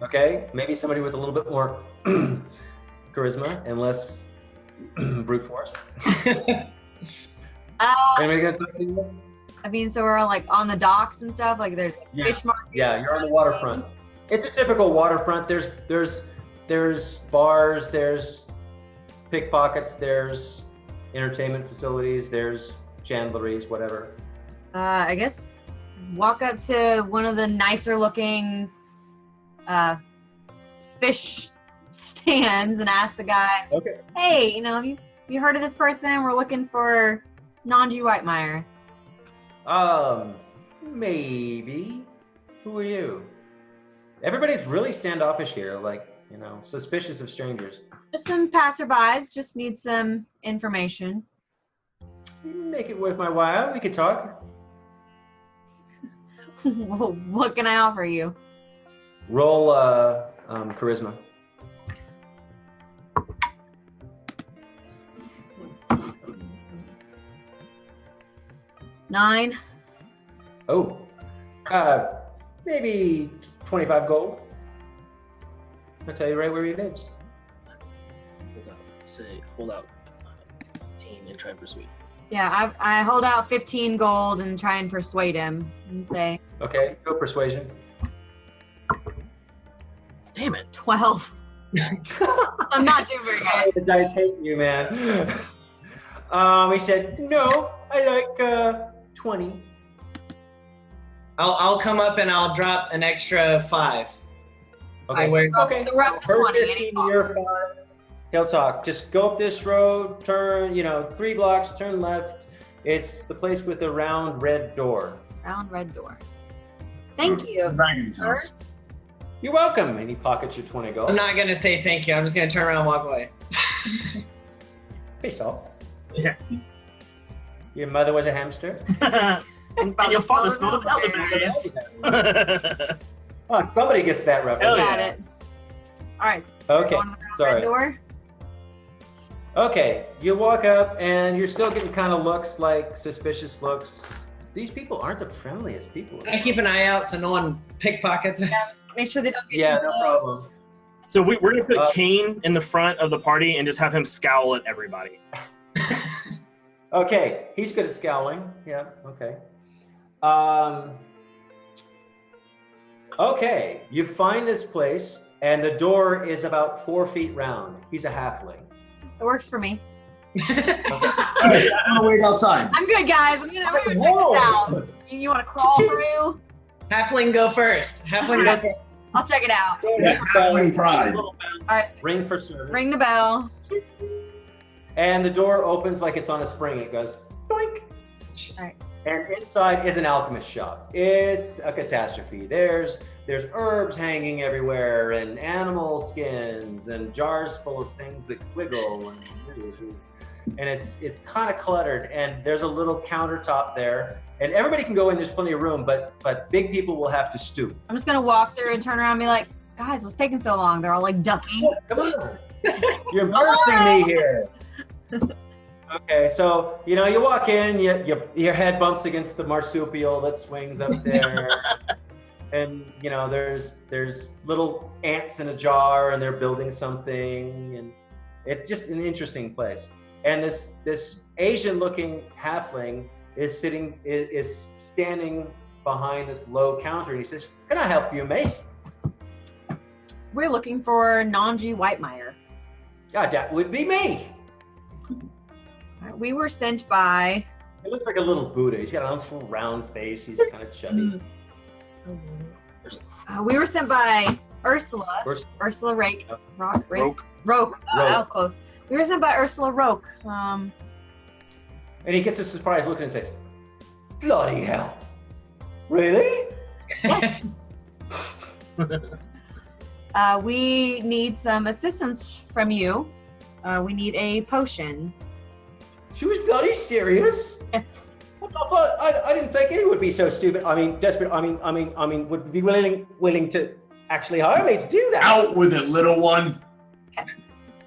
Okay, maybe somebody with a little bit more charisma and less brute force. Anybody gonna talk to you? I mean, so we're like on the docks and stuff. Like there's fish markets. Yeah, you're on the waterfront. It's a typical waterfront. There's bars, there's pickpockets, there's entertainment facilities, there's chandleries, whatever. I guess walk up to one of the nicer looking fish stands and ask the guy, Okay. hey, have you heard of this person? We're looking for Nanji Whitemeyer. Maybe. Who are you? Everybody's really standoffish here, like, suspicious of strangers. Just some passerbys, just need some information. Make it worth my while. We could talk. What can I offer you? Roll charisma. Nine. Oh. Maybe 25 gold. I'll tell you right where he lives. Hold out 15 and try and persuade. Yeah, I hold out 15 gold and try and persuade him and say. Okay, go persuasion. Damn it. 12. I'm not doing very good. The dice hate you, man. He said, no, I like 20. I'll come up and I'll drop an extra 5. Okay. I wear- Okay. So we're up to Her 20. 15, you're 5. He'll talk. Just go up this road, turn, 3 blocks, turn left. It's the place with the round red door. Round red door. Thank you. Dragon's sir. house. You're welcome. And he pockets your 20 gold. I'm not gonna say thank you. I'm just gonna turn around and walk away. Face off. Yeah. Your mother was a hamster? and your father smelled of elderberries. Oh, somebody gets that reference. Got it. All right. Okay, Going to the round sorry. red door. Okay, you walk up and you're still getting kind of looks, like suspicious looks. These people aren't the friendliest people. I keep an eye out so no one pickpockets us. Yeah, make sure they don't get Yeah, too no close. problem. So we're going to put Kane in the front of the party and just have him scowl at everybody. Okay, he's good at scowling. Yeah, okay. Okay, you find this place and the door is about 4 feet round. He's a halfling. It works for me. All right, so I'm gonna wait outside. I'm good, guys. I'm gonna check this out. You want to crawl through? Halfling go first. Halfling go first. I'll check it out. Yeah, Halfling pride. Little bell. All right. Ring for service. Ring the bell. And the door opens like it's on a spring. It goes doink. All right. And inside is an alchemist shop. It's a catastrophe. There's herbs hanging everywhere and animal skins and jars full of things that wiggle and it's kind of cluttered, and there's a little countertop there, and everybody can go in. There's plenty of room, but big people will have to stoop. I'm just gonna walk through and turn around and be like, guys, what's taking so long? They're all like ducking. Come on. You're embarrassing me here. Okay, so you walk in, your head bumps against the marsupial that swings up there, and there's little ants in a jar, and they're building something, and it's just an interesting place. And this Asian-looking halfling is standing behind this low counter, and he says, "Can I help you, mate?" We're looking for Nanji Whitemeyer. God, that would be me. We were sent by. It looks like a little Buddha. He's got a nice little round face. He's kind of chubby. We were sent by Ursula. Ursula Rake. Roke. Oh, that was close. We were sent by Ursula Roke. And he gets a surprised look in his face. Bloody hell. Really? Yes. We need some assistance from you. We need a potion. She was bloody serious? Yes. I didn't think anyone would be so stupid. I mean, desperate. I mean, would be willing to actually hire me to do that. Out with it, little one.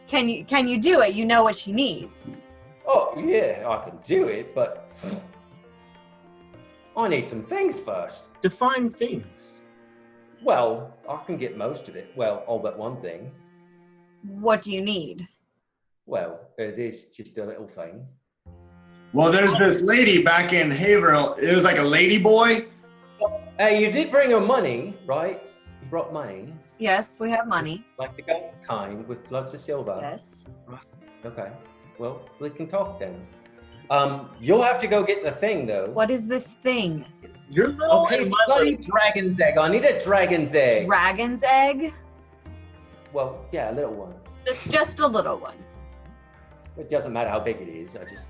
Can you do it? You know what she needs. Oh yeah, I can do it, but I need some things first. Define things. Well, I can get most of it. Well, all but one thing. What do you need? Well, it is just a little thing. Well, there's this lady back in Haverhill. It was like a lady boy. Hey, you did bring her money, right? You brought money. Yes, we have money. Like the gold kind with lots of silver. Yes. Right. Okay. Well, we can talk then. You'll have to go get the thing, though. What is this thing? You're little. Okay, it's a bloody dragon's egg. I need a dragon's egg. Dragon's egg? Well, yeah, a little one. Just a little one. It doesn't matter how big it is. I just,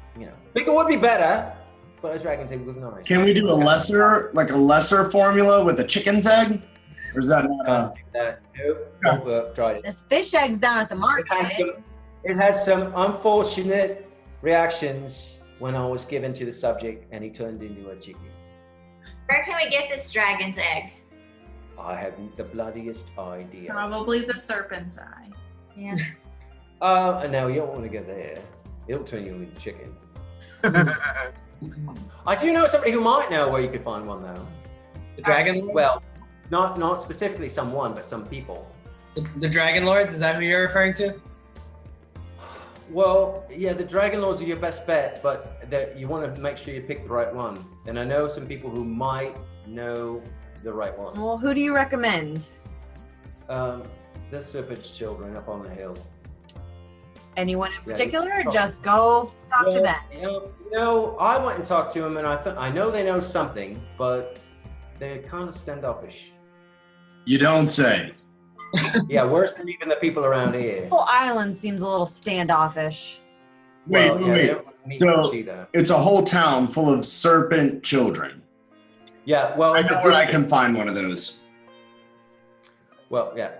bigger would be better. But a dragon's egg would be nice. Can we do a lesser formula with a chicken's egg? Or is that not Can't do that. Nope. Won't work. Tried it. There's fish eggs down at the market. It had some unfortunate reactions when I was given to the subject, and he turned into a chicken. Where can we get this dragon's egg? I haven't the bloodiest idea. Probably the serpent's eye. Yeah. No, you don't want to go there. It'll turn you into chicken. I do know somebody who might know where you could find one, though. The Dragon Lord? Well, not specifically someone, but some people. The Dragon Lords, is that who you're referring to? Well, yeah, the Dragon Lords are your best bet, but you want to make sure you pick the right one. And I know some people who might know the right one. Well, who do you recommend? The Serpent's Children up on the hill. Anyone in Yeah, particular, or you- just go talk to them? No, I went and talked to them, and I know they know something, but they're kind of standoffish. You don't say. Yeah, worse than even the people around here. The whole island seems a little standoffish. Wait, Well, yeah, they wait. don't meet So much either. it's a whole town full of serpent children. Yeah, well, I it's know a where I district. can find one of those. Well, yeah.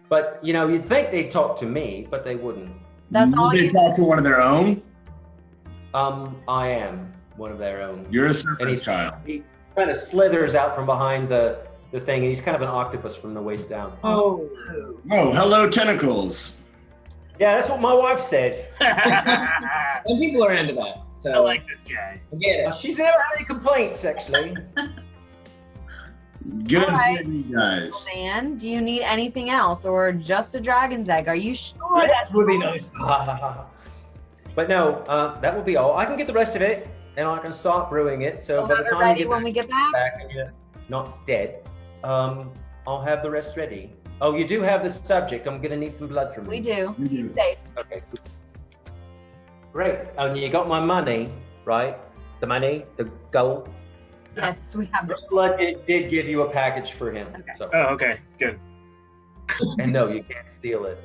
But, you'd think they'd talk to me, but they wouldn't. That's all Would they you. talk to one of their own? I am one of their own. You're a And serpent he's child. He kind of slithers out from behind the thing, and he's kind of an octopus from the waist down. Oh. Oh, hello, tentacles. Yeah, that's what my wife said. Some people are into that. So I like this guy. I get it. She's never had any complaints, actually. Good All right. for you guys. Man, do you need anything else, or just a dragon's egg? Are you sure? That would be nice. But no, that will be all. I can get the rest of it, and I can start brewing it. So We'll by have the it time ready you when get we get back. back and you're not dead, I'll have the rest ready. Oh, you do have the subject. I'm gonna need some blood from you. We do. You do. Safe. Okay. Great. And you got my money, right? The money, the gold. Yes, we have. First blood did give you a package for him. Okay. So, Oh, okay, good. and no, you can't steal it.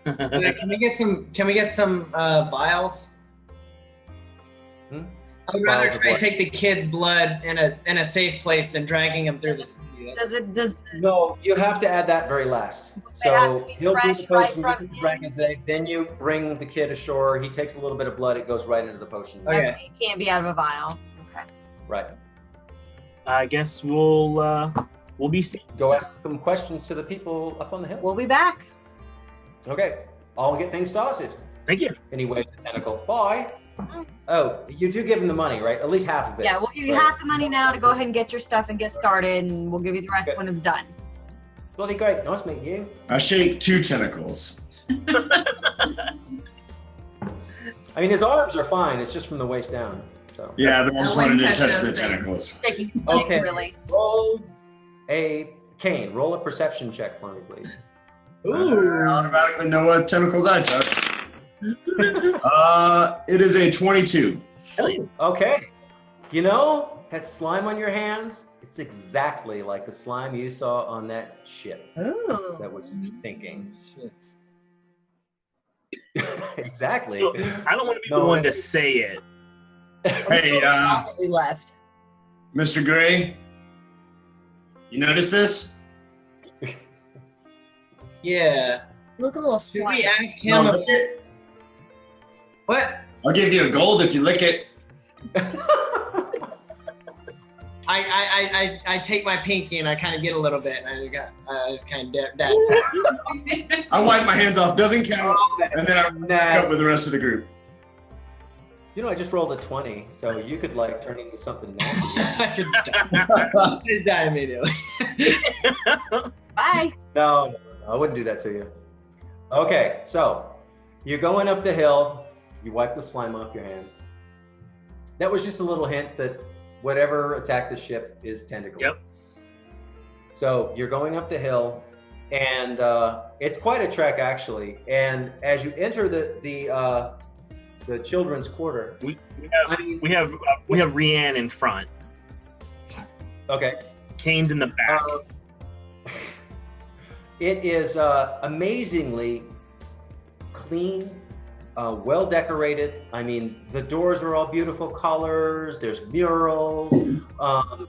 Can we get some vials? Hmm? I'd rather Vials of try to what? take the kid's blood in a safe place than dragging him through the city. Does No, you have to add that very last. has to So be he'll do fresh the right potion, from get the him. dragon's egg, then you bring the kid ashore. He takes a little bit of blood, it goes right into the potion. Okay. it can't be out of a vial. Okay. Right. I guess we'll be seeing. Go ask some questions to the people up on the hill. We'll be back. Okay, I'll get things started. Thank you. And he waves a tentacle. Bye. Oh, you do give him the money, right? At least half of it. Yeah, we'll give you Right. half the money now to go ahead and get your stuff and get started, and we'll give you the rest Okay. when it's done. Bloody great. Nice meeting you. I shake 2 tentacles. I mean, his arms are fine. It's just from the waist down. So Yeah, but I just I wanted wouldn't to touch touch the those things. tentacles. Shaking his Okay. leg, really. roll a Kane. Roll a perception check for me, please. I don't even know what tentacles I touched. It is a 22. Hell yeah. Okay. That slime on your hands, it's exactly like the slime you saw on that ship Ooh. that was thinking. Exactly. I don't want to be No, the one I- to say it. Hey, We left. Mr. Gray, you notice this? Yeah. Look a little Should slimy. we ask No, him? lick it. What? I'll give you a gold if you lick it. I take my pinky and I kind of get a little bit, and I just kind of dab. I wipe my hands off, doesn't count, and then I back up Nah, with the rest of the group. You know, I just rolled a 20, so you could like turn into something nasty. I should stop. I die immediately. Bye. No, I wouldn't do that to you. Okay, so you're going up the hill. You wipe the slime off your hands. That was just a little hint that whatever attacked the ship is tentacle. Yep. So you're going up the hill, and it's quite a trek actually. And as you enter the children's quarter, we have Rianne in front. Okay. Kane's in the back. It is amazingly clean, well decorated. I mean, the doors are all beautiful colors. There's murals.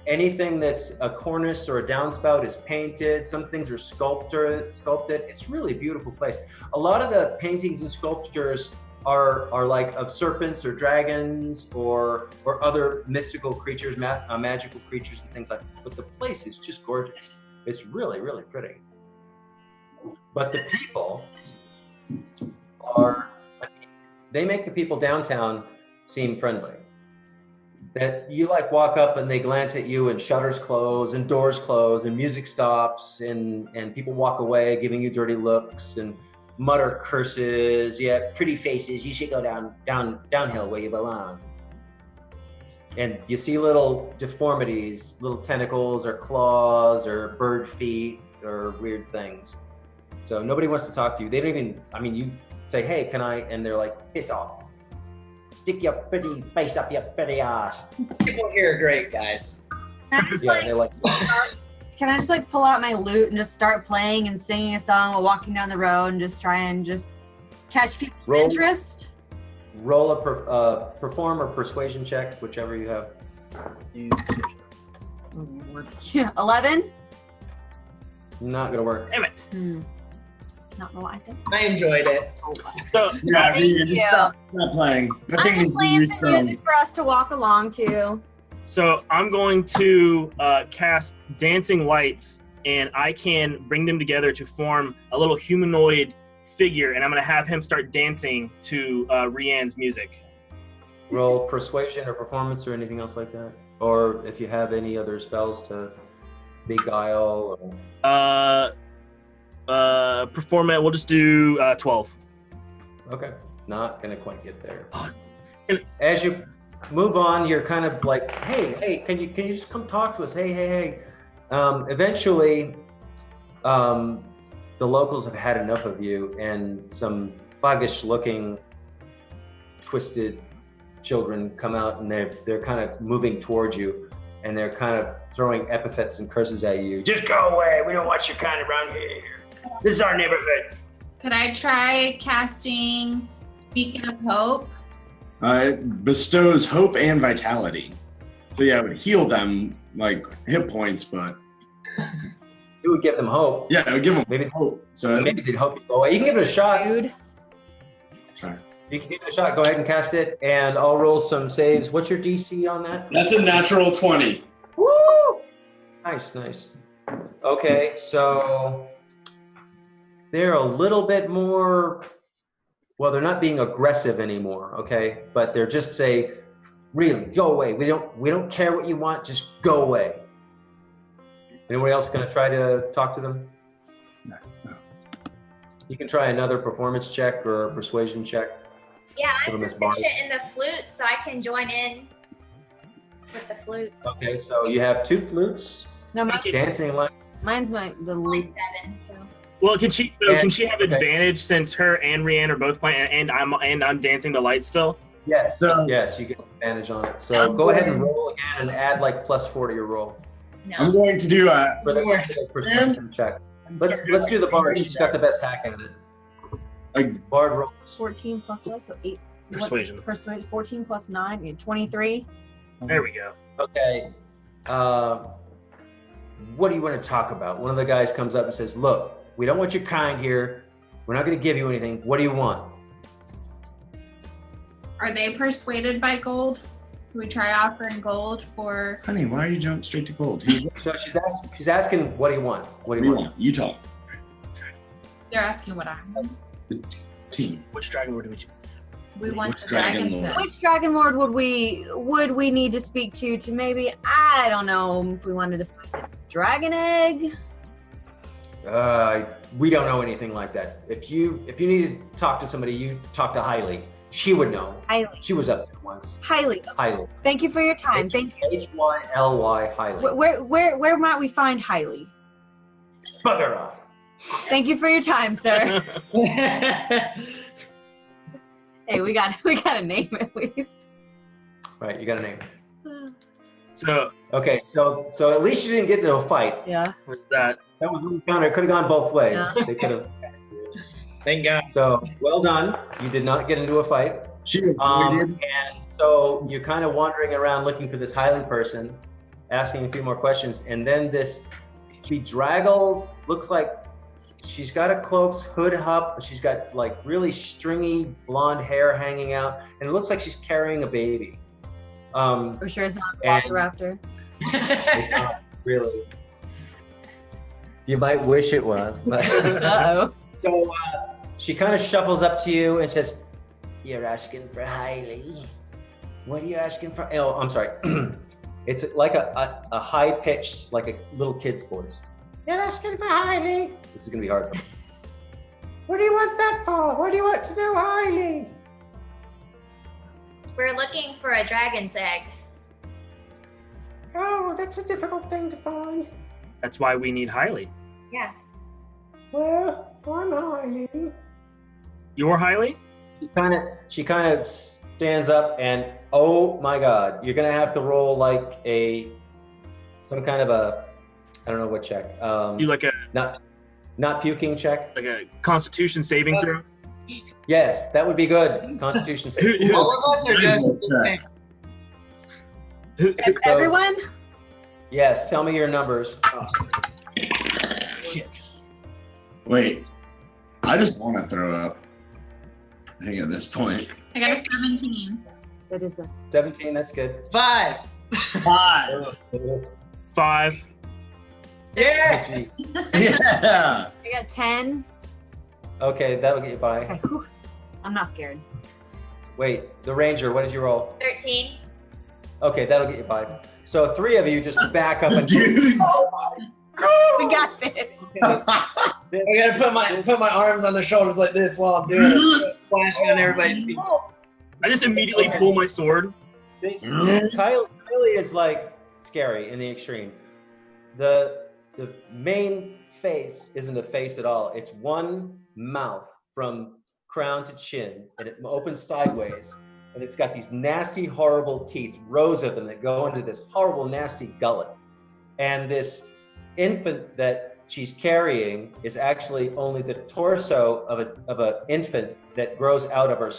Anything that's a cornice or a downspout is painted. Some things are sculpted. It's really a beautiful place. A lot of the paintings and sculptures are like of serpents or dragons or other mystical creatures, magical creatures and things like that. But the place is just gorgeous. It's really, really pretty. But the people they make the people downtown seem friendly. That you like walk up and they glance at you and shutters close and doors close and music stops and people walk away giving you dirty looks and mutter curses. Yeah, pretty faces. You should go downhill where you belong. And you see little deformities, little tentacles or claws or bird feet or weird things. So nobody wants to talk to you. They don't even. I mean, you say, "Hey, can I?" And they're like, "Piss off! Stick your pretty face up your pretty ass." People here are great, guys. Can I just, Yeah, they're like. can I just like pull out my lute and just start playing and singing a song while walking down the road and just try and just catch people's interest? Roll a perform or persuasion check, whichever you have. Yeah, 11. Not gonna work. Damn it. Not gonna lie. I enjoyed it. So Yeah, Thank just you. stop playing. That thing I'm needs just to be playing some restrung. music for us to walk along to. So I'm going to cast dancing lights, and I can bring them together to form a little humanoid figure, and I'm going to have him start dancing to Rianne's music. Roll persuasion or performance or anything else like that, or if you have any other spells to beguile. Performance. We'll just do 12. Okay, not gonna quite get there. And- As you move on, you're kind of like, hey, can you just come talk to us? Hey. Eventually, the locals have had enough of you, and some thuggish-looking, twisted children come out, and they're kind of moving towards you, and they're kind of throwing epithets and curses at you. Just go away! We don't want your kind around here. This is our neighborhood. Could I try casting Beacon of Hope? It bestows hope and vitality. So yeah, it would heal them like hit points, but It would give them hope. yeah, it would give them Maybe hope. So maybe they'd hope you go away. You can give it a shot. Dude. sorry. You can give it a shot. Go ahead and cast it, and I'll roll some saves. What's your DC on that? That's a natural 20. Woo! Nice. Okay, so they're a little bit more. Well, they're not being aggressive anymore. Okay, but they're just say, really, go away. We don't care what you want. Just go away. Anybody else gonna try to talk to them? No. You can try another performance check or a persuasion check. Yeah, I'm Little Miss Barnes. proficient in the flute, so I can join in with the flute. Okay, so you have 2 flutes, No, dancing lights. mine's the Only lute. 7, so. Well, can she have Okay. advantage since her and Rianne are both playing, and I'm dancing the lights still? Yes, So- yes, you get advantage on it. So go ahead and roll again and add like +4 to your roll. I'm No. going to do a For the perception check. Let's do the bard. She's got the best hack at it. Bard rolls. 14 plus what? So 8. Persuasion. Persuade. 14 plus 9. You 23. There we go. Okay. What do you want to talk about? One of the guys comes up and says, "Look, we don't want your kind here. We're not going to give you anything. What do you want?" Are they persuaded by gold? Can we try offering gold for? honey, why are you jumping straight to gold? So she's asking, "What do you want? What do you want?" You talk. They're asking what I want. The team. Which dragon word do we choose? We want Which the dragon dragon lord? set. Which dragon lord would we need to speak to maybe, I don't know, if we wanted to find a dragon egg? We don't know anything like that. If you need to talk to somebody, you talk to Hailey. She would know. Hailey. She was up there once. Hailey. Hailey. Thank you for your time. Thank you. H-Y-L-Y, Hailey. Where might we find Hailey? Bugger off. Thank you for your time, sir. Hey, we got a name at least. Right, you got a name. So Okay, so at least you didn't get into a fight. Yeah. what's that? That was one counter. It could have gone both ways. Yeah. They could have. Thank God. So well done. You did not get into a fight. She And so you're kind of wandering around looking for this Hailey person, asking a few more questions, and then this bedraggled, looks like she's got a cloak's hood up. She's got like really stringy blonde hair hanging out, and it looks like she's carrying a baby. We're sure it's not a And- velociraptor. It's not really. You might wish it was, but. Uh-oh. So she kind of shuffles up to you and says, "You're asking for Hailey. What are you asking for?" Oh, I'm sorry. It's like a high pitched, like a little kid's voice. "You're asking for Hailey." This is gonna be hard for me. "What do you want that for? What do you want to do, Hailey?" We're looking for a dragon's egg. "Oh, that's a difficult thing to find." That's why we need Hailey. Yeah. "Well, I'm Hailey." You're Hailey? She kind of stands up and, oh my God, you're gonna have to roll like some kind of a, I don't know what check. Do like a Not puking check. Constitution saving throw? Yes, that would be good. Constitution saving. All of us are just. Everyone? Yes, tell me your numbers. Shit. Wait, I just want to throw up. I think at this point. I got a 17. That is the 17, that's good. 5. 5. 5. Yeah. Gee. Yeah. I got 10. Okay, that'll get you by. Okay. Whew. I'm not scared. Wait, the ranger, what did you roll? 13. Okay, that'll get you by. So 3 of you just back up and Dude. We got this. I gotta put my arms on their shoulders like this while I'm doing it, flashing on everybody's feet. I just immediately pull my sword. Kylie is like scary in the extreme. The main face isn't a face at all. It's one mouth from crown to chin, and it opens sideways, and it's got these nasty, horrible teeth, rows of them that go into this horrible, nasty gullet. And this infant that she's carrying is actually only the torso of an infant that grows out of her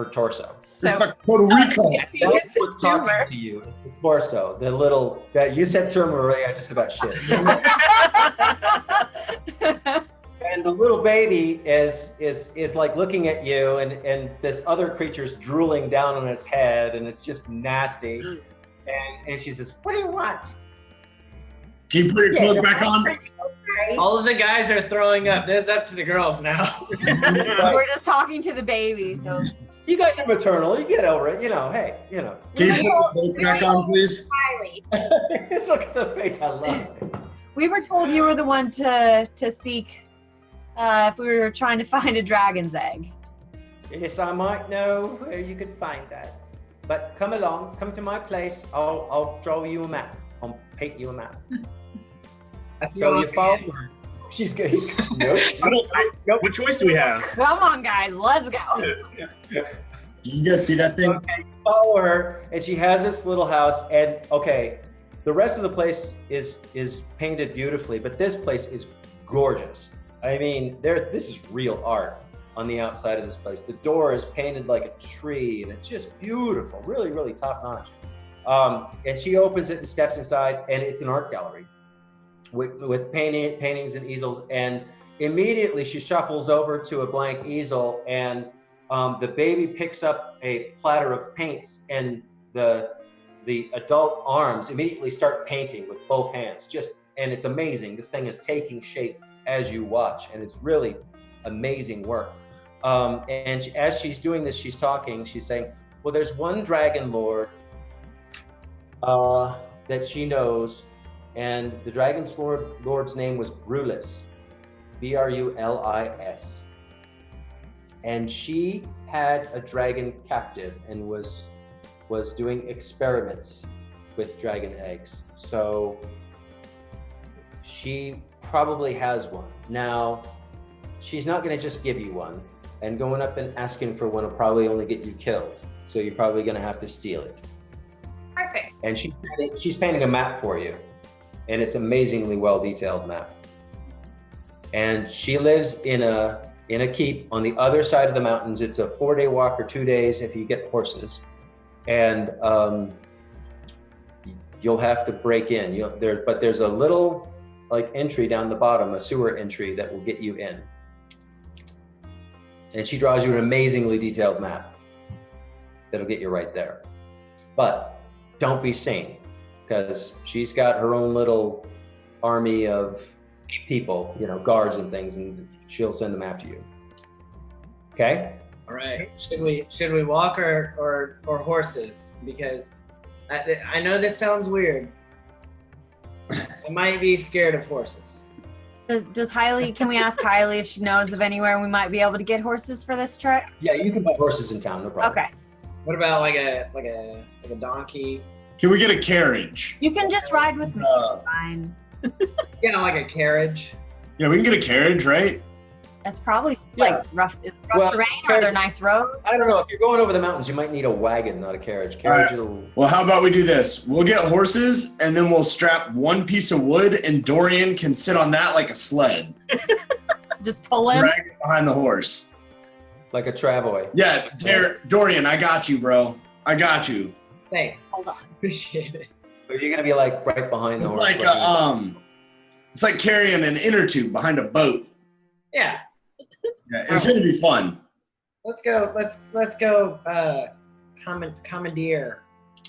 torso. It's So like Puerto Rico. That's what's talking to you. Is the torso, the little that you said tumor. I just about shit. And the little baby is like looking at you, and this other creature's drooling down on his head, and it's just nasty. And she says, "What do you want?" Can you put your clothes back on? All of the guys are throwing up. This is up to the girls now. we're just talking to the baby, so You guys are maternal. You get over it. You know, hey, you know. Can you put your clothes back on, please? Hailey. Just look at the face. I love it. we were told you were the one to seek if we were trying to find a dragon's egg. Yes, I might know where you could find that. But come along, come to my place. I'll draw you a map. I'll paint you a map. So you follow her. She's good. He's good. Nope. What choice do we have? Come on, guys, let's go. You guys see that thing? Okay, follow her, and she has this little house. And okay, the rest of the place is painted beautifully, but this place is gorgeous. I mean, this is real art on the outside of this place. The door is painted like a tree, and it's just beautiful, really, really top notch. And she opens it and steps inside, and it's an art gallery with paintings and easels. And immediately she shuffles over to a blank easel, and the baby picks up a platter of paints, and the adult arms immediately start painting with both hands. And it's amazing. This thing is taking shape as you watch, and it's really amazing work. As she's doing this, she's talking. She's saying, "Well, there's one dragon lord that she knows, and the dragon's lord's name was Brulis, Brulis, and she had a dragon captive and was doing experiments with dragon eggs. So she probably has one. Now, she's not going to just give you one, and going up and asking for one will probably only get you killed. So you're probably going to have to steal it." Perfect. And she's painting a map for you, and it's amazingly well detailed map. And she lives in a keep on the other side of the mountains. It's a 4-day walk or 2 days if you get horses, and you'll have to break in. But there's a little like entry down the bottom, a sewer entry that will get you in. And she draws you an amazingly detailed map that'll get you right there. But don't be seen, because she's got her own little army of people, guards and things, and she'll send them after you. Okay? All right. Should we walk or horses? Because I know this sounds weird. I might be scared of horses. Does Hailey? Can we ask Hailey if she knows of anywhere we might be able to get horses for this trek? Yeah, you can buy horses in town, no problem. Okay. What about like a donkey? Can we get a carriage? You can just ride with me. It's fine. Yeah, like a carriage. Yeah, we can get a carriage, right? It's probably Yeah. rough Well, terrain. Are there nice roads? I don't know. If you're going over the mountains, you might need a wagon, not a carriage. Carriage, it'll... Well, how about we do this? We'll get horses, and then we'll strap one piece of wood, and Dorian can sit on that like a sled. Just pull him. Drag it behind the horse. Like a travoy. Yeah, Dorian, I got you, bro. I got you. Thanks. Hold on. Appreciate it. But you're gonna be like right behind the It's horse. like it's like carrying an inner tube behind a boat. Yeah. Yeah, it's gonna be fun. Let's go commandeer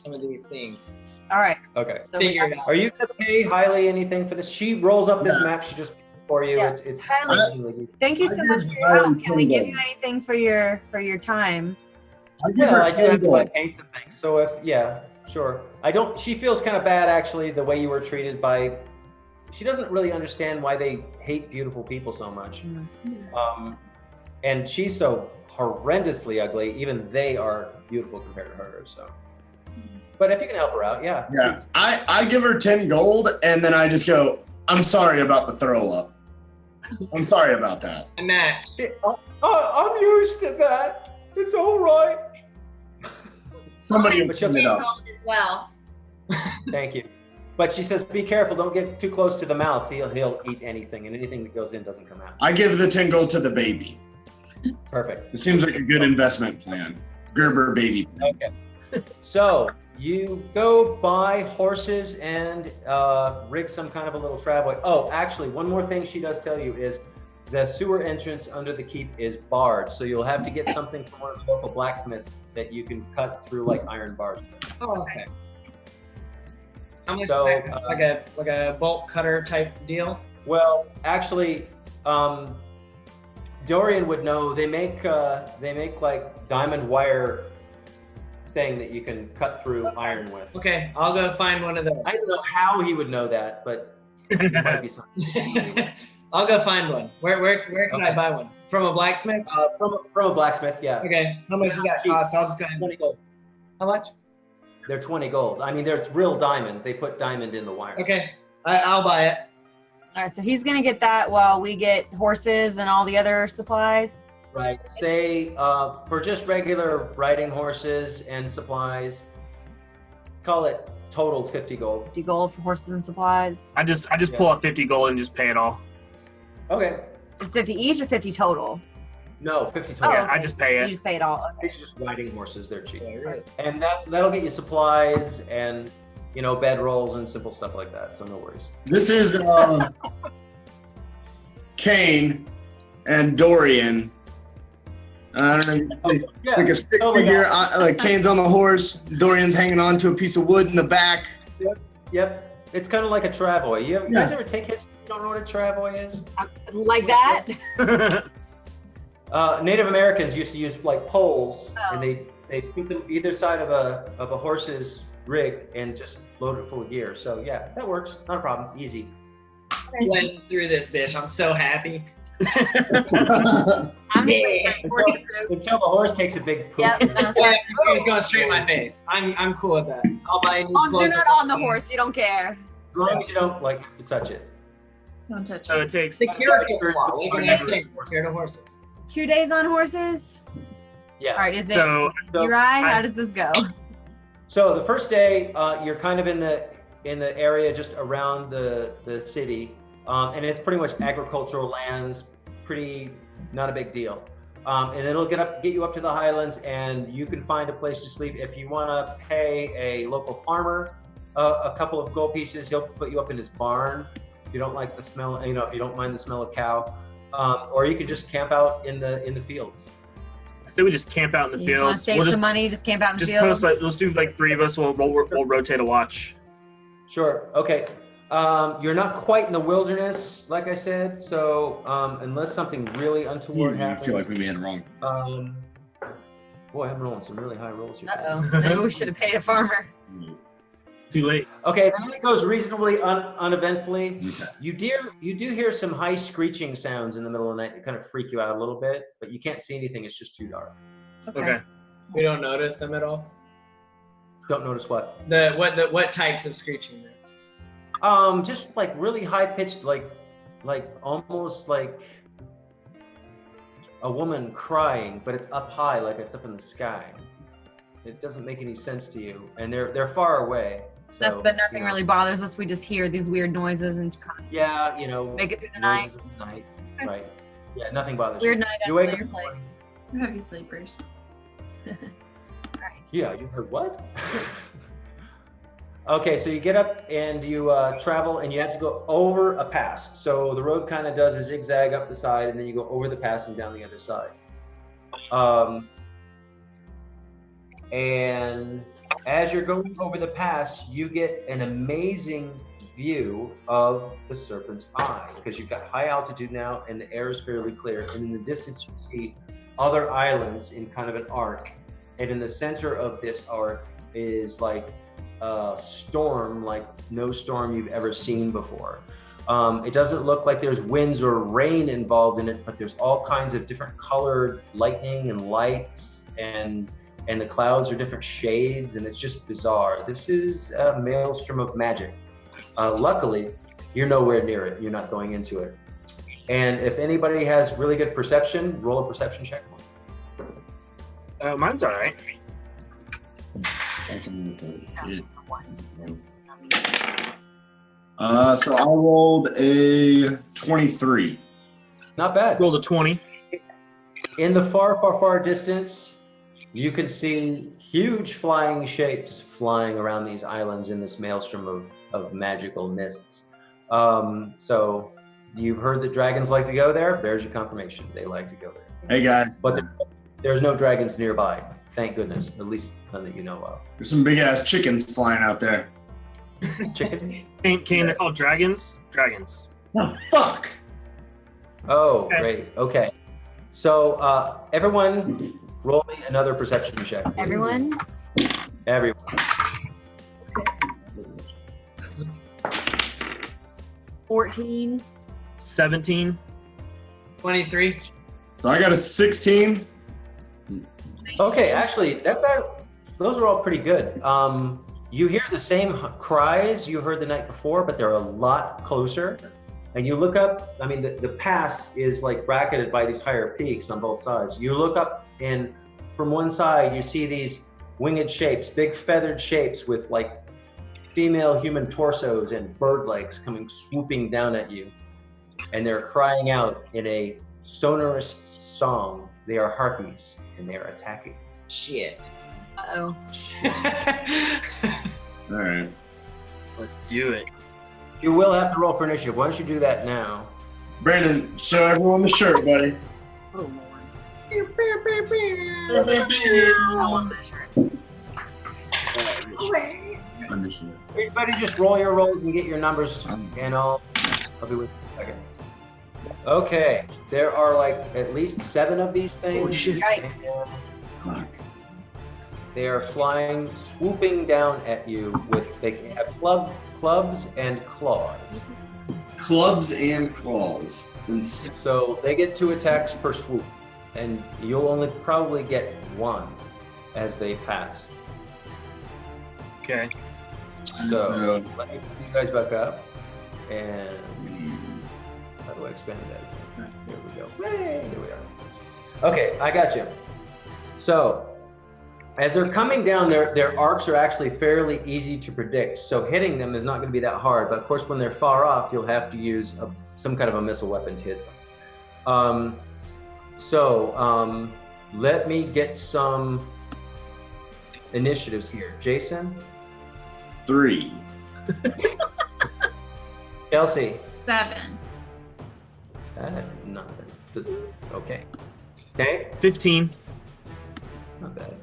some of these things. All right. Okay. So we Figure got it out. Are you gonna pay Hailey anything for this? She rolls up this map. She just for you. Yeah. It's Hailey, thank you so I much give for your help. Hailey Can we give $10. you anything for your time? I give Well, her I do have to $10. buy paints and things. So sure. She feels kind of bad actually the way you were treated by. She doesn't really understand why they hate beautiful people so much. And she's so horrendously ugly. Even they are beautiful compared to her. So, but if you can help her out, yeah. Yeah, I give her 10 gold, and then I just go, I'm sorry about the throw up. I'm sorry about that. A match. I'm used to that. It's all right. Somebody But she'll clean it up. Gold as well. Thank you. But she says, be careful. Don't get too close to the mouth. He'll eat anything, and anything that goes in doesn't come out. I give the 10 gold to the baby. Perfect. It seems like a good investment plan. Gerber baby. Okay. So you go buy horses and rig some kind of a little travoy. Oh, actually, one more thing she does tell you is the sewer entrance under the keep is barred. So you'll have to get something from one of the local blacksmiths that you can cut through like iron bars. Oh, okay. How much So, like a bolt cutter type deal? Well, actually, Dorian would know. They make like diamond wire thing that you can cut through iron with. Okay, I'll go find one of those. I don't know how he would know that, but it might be something. I'll go find one. Where can I buy one? From a blacksmith? From a blacksmith, yeah. Okay, how much does that cost? I'll just go ahead. 20 gold. How much? They're 20 gold. I mean, they're real diamond. They put diamond in the wire. Okay, I'll buy it. All right. So he's gonna get that while we get horses and all the other supplies. Right. Say for just regular riding horses and supplies, call it total 50 gold. 50 gold for horses and supplies. I just pull out 50 gold and just pay it all. Okay. It's 50 each or 50 total? No, 50 total. Yeah, I just pay it. You just pay it all. Okay. It's just riding horses. They're cheap. Yeah, right. And that'll get you supplies and, bed rolls and simple stuff like that. So no worries. This is Kane and Dorian. I don't know, like a stick figure. Like Kane's on the horse, Dorian's hanging on to a piece of wood in the back. Yep. It's kind of like a travoy. You guys ever take history? You don't know what a travoy is? Like that? Native Americans used to use like poles, and they put them either side of a horse's rig and just load it full of gear. So yeah, that works. Not a problem. Easy. Went through this, bitch. I'm so happy. I'm just horse to poop. Until the horse takes a big poop. Yep, that's right. It's going straight in my face. I'm cool with that. I'll buy new Oh, clothes. you're not on the horse. You don't care. As long as you don't like have to touch it. Don't touch So it. it takes. The character flaw. What can I say compared to horses? 2 days on horses. Yeah. All right. Is it So you ride? How does this go? So the first day, you're kind of in the area just around the city, and it's pretty much agricultural lands. Pretty not a big deal. And it'll get you up to the highlands, and you can find a place to sleep. If you want to pay a local farmer a couple of gold pieces, he'll put you up in his barn. If you don't like the smell, if you don't mind the smell of cow, or you can just camp out in the fields. So we just camp out in the You just want to fields. save We'll some money? Just camp out in the just fields. post let's do like 3 of us. We'll rotate a watch. Sure. Okay. You're not quite in the wilderness, like I said. So unless something really untoward happens, I feel like we made it wrong. Boy, I'm rolling some really high rolls here. Uh oh. Maybe we should have paid a farmer. Too late. Okay, then it goes reasonably uneventfully. Okay. You do hear some high screeching sounds in the middle of the night that kind of freak you out a little bit, but you can't see anything. It's just too dark. Okay. We don't notice them at all. Don't notice what? What types of screeching? Just like really high pitched, like almost like a woman crying, but it's up high, like it's up in the sky. It doesn't make any sense to you, and they're far away. So, But nothing really bothers us. We just hear these weird noises and kind Yeah, make it through the night. noises of the night. Right. Yeah, nothing bothers Weird you. night You at wake your up. place. We're heavy sleepers. Yeah, you heard what? Okay, so you get up and you travel, and you have to go over a pass. So the road kind of does a zigzag up the side, and then you go over the pass and down the other side. And as you're going over the pass, you get an amazing view of the Serpent's Eye, because you've got high altitude now and the air is fairly clear. And in the distance, you see other islands in kind of an arc. And in the center of this arc is like a storm, like no storm you've ever seen before. It doesn't look like there's winds or rain involved in it, but there's all kinds of different colored lightning and lights, and the clouds are different shades, and it's just bizarre. This is a maelstrom of magic. Luckily, you're nowhere near it. You're not going into it. And if anybody has really good perception, roll a perception check. Mine's all right. So I rolled a 23. Not bad. Rolled a 20. In the far, far, far distance, you can see huge flying shapes flying around these islands in this maelstrom of magical mists. So you've heard that dragons like to go there. There's your confirmation. They like to go there. Hey guys, But there's no dragons nearby. Thank goodness. At least none that you know of. there's some big ass chickens flying out there. Chickens? Kane, they're called dragons. Dragons. Oh, fuck. Oh, Okay. great. Okay. So everyone, roll me another perception check, please. Everyone? Everyone. 14. 17. 23. So I got a 16. Okay, actually, those are all pretty good. You hear the same cries you heard the night before, but they're a lot closer. And you look up, I mean, the pass is like bracketed by these higher peaks on both sides. You look up, and from one side, you see these winged shapes, big feathered shapes with like female human torsos and bird legs coming swooping down at you. And they're crying out in a sonorous song. They are harpies, and they are attacking. Shit. Uh-oh. All right. Let's do it. You will have to roll for initiative. Why don't you do that now? Brandon, show everyone the shirt, buddy. Oh, Lord. I want that shirt. Initiative. Everybody just roll your rolls and get your numbers, and I'll be with you in a second. Okay, there are like at least 7 of these things. Holy shit. Yikes. They are flying, swooping down at you they have clubs and claws. Clubs and claws. And So they get 2 attacks per swoop, and you'll only probably get 1 as they pass. Okay. So let me put you guys back up, and how do I expand that? Here we go. Hey, there we are. Okay, I got you. So as they're coming down, their arcs are actually fairly easy to predict. So hitting them is not going to be that hard. But of course, when they're far off, you'll have to use some kind of a missile weapon to hit them. Let me get some initiatives here. Jason? 3. Kelsey? 7. Nothing. Okay. Okay. 15. Not bad.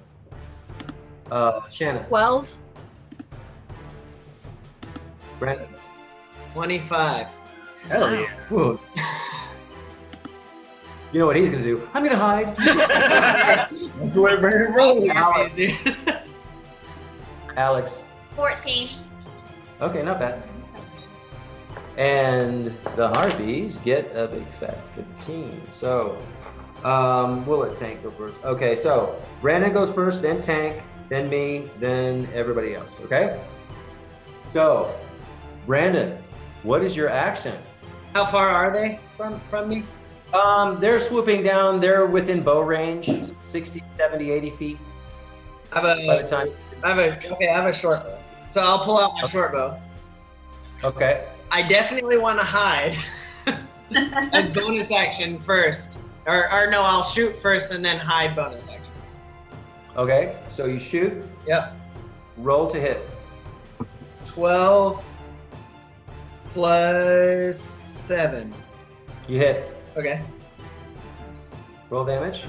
Shannon? 12. Brandon? 25. Hell yeah. Whoa. You know what he's gonna do? I'm gonna hide. That's the way Brandon rolls. Alex? 14. Okay, not bad. And the Harpies get a big fat 15. So, we'll let Tank go first. Okay, so Brandon goes first, then Tank, then me, then everybody else, okay? So, Brandon, what is your action? How far are they from me? They're swooping down. They're within bow range, 60, 70, 80 feet I have by the time. I have a short bow. So I'll pull out my short bow. Okay. I definitely want to hide. A bonus action first. Or no, I'll shoot first and then hide bonus action. Okay, so you shoot. Yep. Roll to hit. 12 plus 7. You hit. Okay. Roll damage.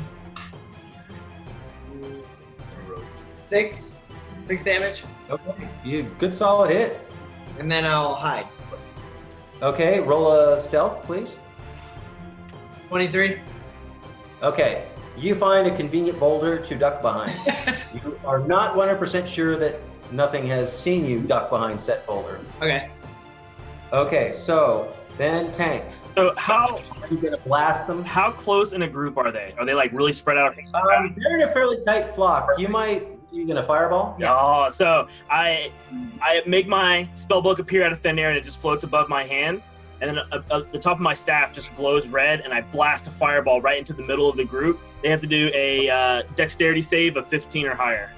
6 damage. Okay. You good solid hit. And then I'll hide. Okay, roll a stealth, please. 23. Okay. You find a convenient boulder to duck behind. You are not 100% sure that nothing has seen you duck behind said boulder. Okay. Okay, so then Tank. So how Are you gonna blast them? how close in a group are they? Are they like really spread out? They're in a fairly tight flock. You gonna fireball? Oh, so I make my spell book appear out of thin air and it just floats above my hand, and then the top of my staff just glows red, and I blast a fireball right into the middle of the group. They have to do a dexterity save of 15 or higher.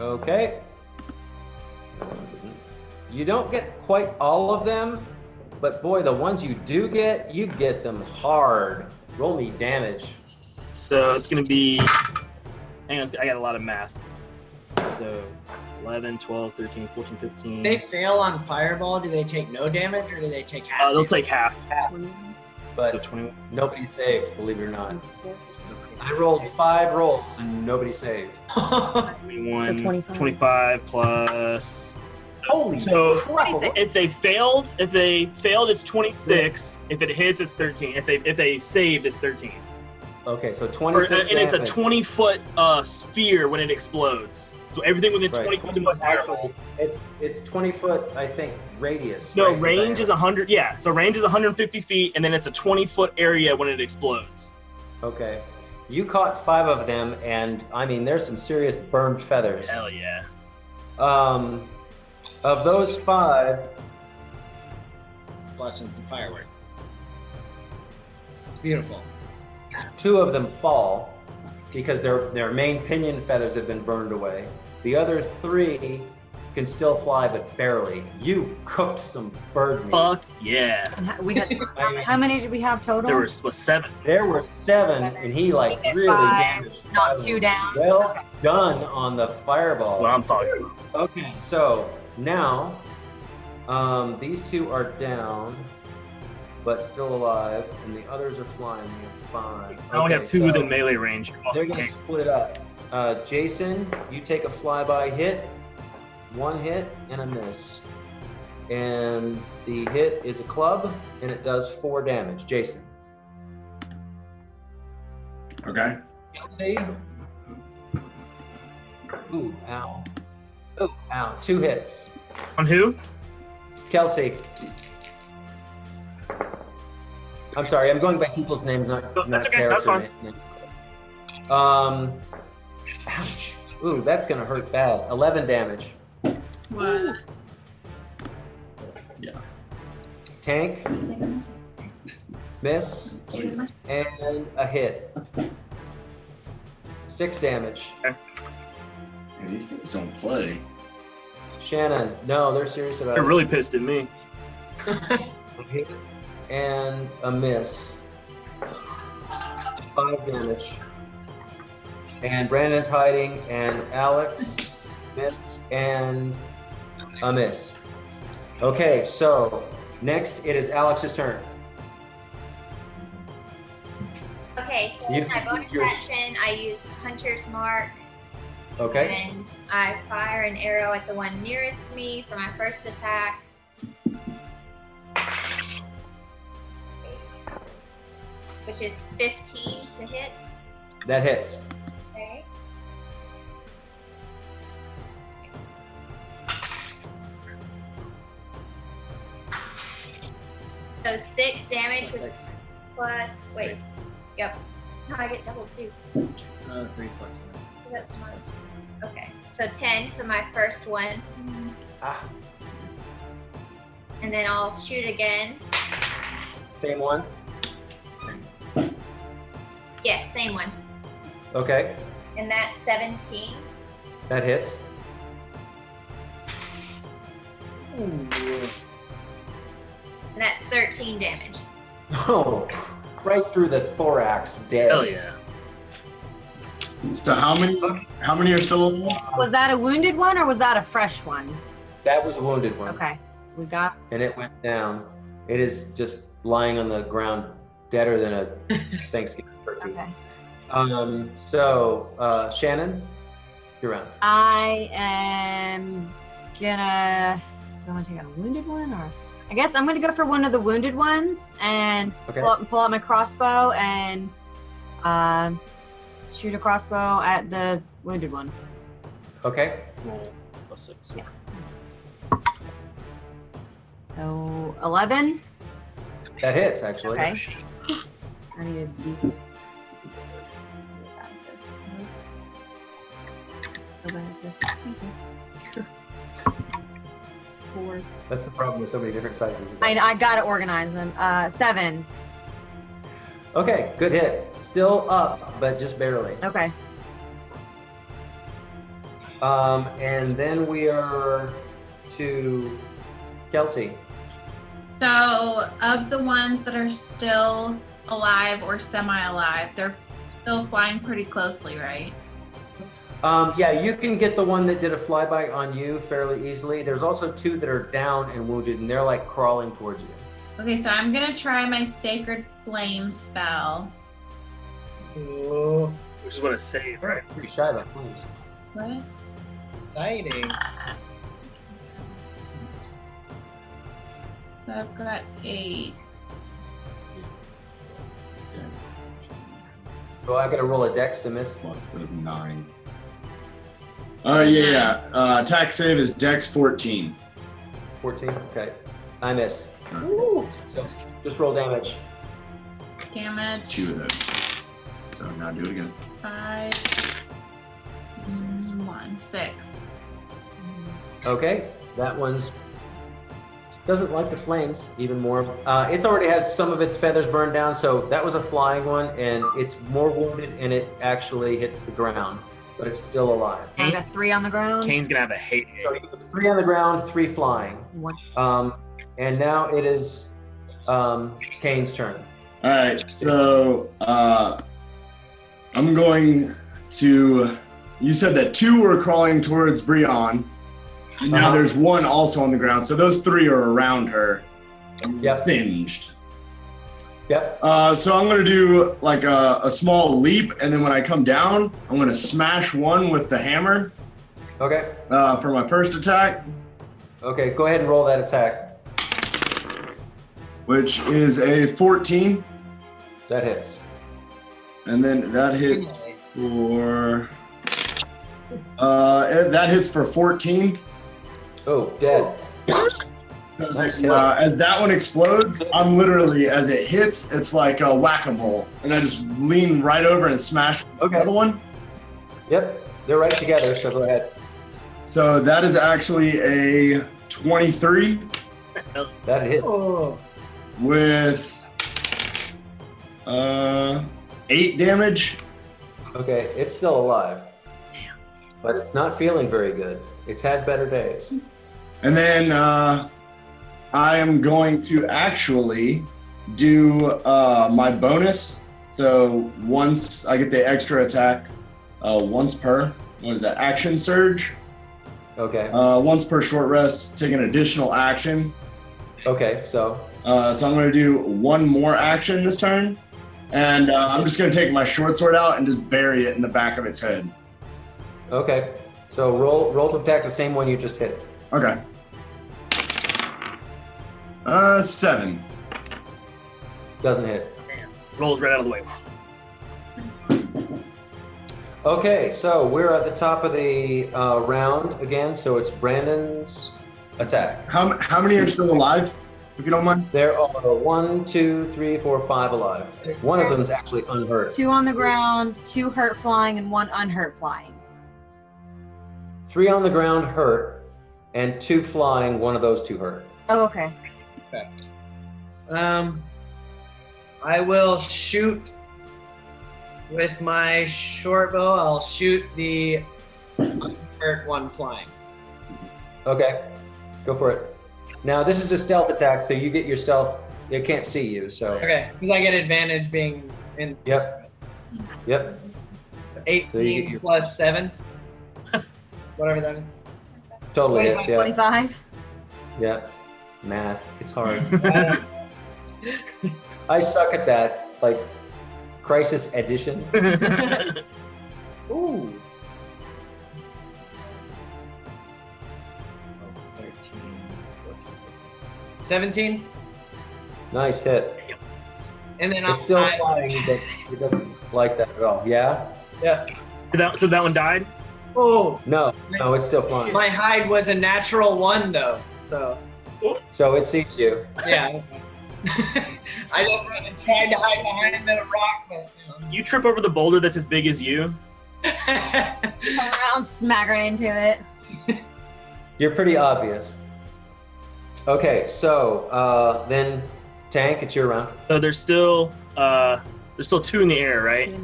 Okay. You don't get quite all of them, but boy, the ones you do get, you get them hard. Roll me damage. So it's gonna be. Hang on, I got a lot of math. So 11, 12, 13, 14, 15. If they fail on fireball, do they take no damage or do they take half? They'll take half. But So 21. nobody saved, believe it or not. I rolled 5 rolls and nobody saved. 21, So 25. 25 plus. Holy So 26. if they failed, it's 26. If it hits, it's 13. If they saved, it's 13. Okay, so And 26 it's a damage. 20-foot sphere when it explodes. So everything within 20 feet of my Actually, it's 20 foot, I think, radius. No, right? range is 100. Yeah, so range is 150 feet, and then it's a 20-foot area when it explodes. Okay. You caught 5 of them, and I mean, there's some serious burned feathers. Hell yeah. Of those 5, Watching some fireworks. It's beautiful. 2 of them fall because their main pinion feathers have been burned away. The other 3 can still fly, but barely. You cooked some bird meat. Fuck yeah. And we had, how many did we have total? There was 7. There were 7, and he like We hit really 5, damaged. not 5 of 2 them. down. Well done on the fireball. Well, I'm talking. Okay, so now these 2 are down, but still alive, and the others are flying. We have 5. I only have 2 so within melee range. They're gonna split up. Jason, you take a flyby hit, 1 hit, and a miss. And the hit is a club, and it does 4 damage. Jason. Okay. Kelsey. Ooh, ow. Ooh, ow. 2 hits. On who? Kelsey. I'm sorry, I'm going by people's names, not That's okay, character that's fine. names. Ouch. Ooh, that's gonna hurt bad. 11 damage. What? Yeah. Tank. Miss. And a hit. 6 damage. Yeah, these things don't play. Shannon. No, they're serious about They're it. really pissed at me. A hit and a miss. 5 damage. And Brandon's hiding, and Alex, miss, and a miss. Okay, so next it is Alex's turn. Okay, so You as my can bonus use your- action, I use Hunter's Mark. Okay. And I fire an arrow at the one nearest me for my first attack. Which is 15 to hit. That hits. Okay. So 6 damage with plus, wait, yep. No, I get double too. 3 plus 1. Is that smart? Okay, so 10 for my first one. Ah, And then I'll shoot again. same one. Yes, same one. Okay, And that's 17. that hits. And that's 13 damage. Oh, right through the thorax, dead. Hell yeah. So how many are still alive? Was that a wounded one or was that a fresh one? That was a wounded one. Okay. So we got And it went down. It is just lying on the ground, deader than a Thanksgiving turkey. okay. So Shannon, you're on. I am gonna. Do I want to take out a wounded one, or I guess I'm gonna go for one of the wounded ones and Okay. pull out my crossbow and shoot a crossbow at the wounded one. Okay. Roll +6. Yeah. So 11. That hits actually. Okay. I need a D. So bad at this. Thank you. 4. That's the problem with so many different sizes. I gotta organize them. 7. Okay, good hit. Still up, but just barely. Okay. And then we are to Kelsey. So, of the ones that are still alive or semi-alive, they're still flying pretty closely, right? Yeah, you can get the one that did a flyby on you fairly easily. There's also 2 that are down and wounded, and they're like crawling towards you. Okay, so I'm gonna try my Sacred Flame spell. Oh, Which is what it's saved, right? Pretty shy of that, please. What? exciting. So I've got 8. So I gotta roll a dex to miss. Plus is 9. Yeah. Attack save is Dex 14. 14. Okay, I miss. Ooh. So just roll damage. Damage. 2 of those. So now do it again. 5. 1. 6. Okay, that one's doesn't like the flames even more. It's already had some of its feathers burned down, so that was a flying one, and it's more wounded, and it actually hits the ground, but it's still alive. I got 3 on the ground. Kane's gonna have a hate. So you have 3 on the ground, 3 flying. 1. And now it is Kane's turn. All right, so I'm going to. You said that 2 were crawling towards Brianne, and now Uh-huh. there's 1 also on the ground. So those 3 are around her, and Yep. singed. Yep. So I'm gonna do like a small leap, and then when I come down, I'm gonna smash 1 with the hammer Okay. for my first attack. Okay, go ahead and roll that attack. Which is a 14. That hits. And then that hits for... that hits for 14. Oh, dead. Nice hit. As that one explodes, I'm literally, as it hits, it's like a whack-a-mole. And I just lean right over and smash the other one. Yep, they're right together, so go ahead. So that is actually a 23 That hits. with 8 damage. Okay, it's still alive. But it's not feeling very good. It's had better days. And then I am going to actually do my bonus. So once I get the extra attack, once per, what is that, action surge? Okay. Once per short rest, take an additional action. Okay, so So I'm going to do one more action this turn. And I'm just going to take my short sword out and just bury it in the back of its head. okay. So roll to attack the same one you just hit. Okay. 7. Doesn't hit. Rolls right out of the way. Okay, so we're at the top of the round again. So it's Brandon's attack. How many are still alive, if you don't mind? There are 1, 2, 3, 4, 5 alive. One of them is actually unhurt. 2 on the ground, 2 hurt flying, and 1 unhurt flying. 3 on the ground hurt, and 2 flying. One of those 2 hurt. Oh, okay. I will shoot with my short bow. I'll shoot the unhurt one flying. Okay, go for it. Now this is a stealth attack, so you get your stealth. They can't see you, so. Okay, because I get advantage being in. Yep. 18 So you get your- plus 7. Whatever that is. Totally hits, yeah. 25. Yeah. Math, it's hard. I suck at that, like Crisis Edition. Ooh. 17. Nice hit. And then It's still flying, but it doesn't like that at all. Yeah? Yeah. So that one died? Oh. No, it's still flying. My hide was a natural 1 though, so. So it sees you. Yeah. I just tried to hide behind the rock, but You trip over the boulder that's as big as you. Turn around, smack right into it. You're pretty obvious. Okay, so then Tank, it's your round. So there's still 2 in the air, right?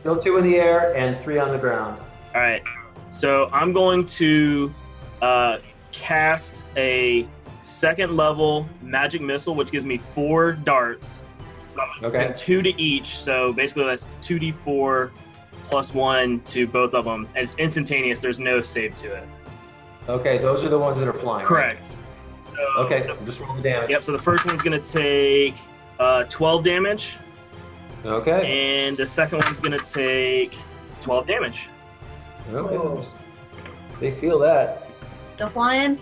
Still 2 in the air and 3 on the ground. All right. So I'm going to cast a 2nd level magic missile, which gives me 4 darts. So I'm going to send 2 to each. So basically that's 2d4 plus 1 to both of them. And it's instantaneous. There's no save to it. Okay, those are the ones that are flying. right? Correct. So, Okay, just roll the damage. Yep. So the first one's going to take 12 damage. Okay. And the second one's going to take 12 damage. Okay. They feel that. Still flying?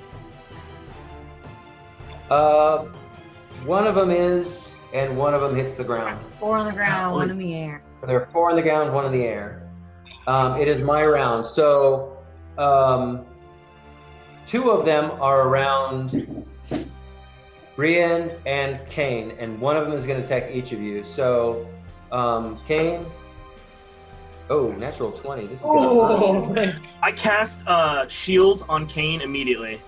One of them is, and one of them hits the ground. 4 on the ground, 1 in the air. There are 4 on the ground, 1 in the air. It is my round. So 2 of them are around Brienne and Kane, and one of them is going to attack each of you. So Kane. Oh, natural 20. This is good. I cast shield on Kane immedially.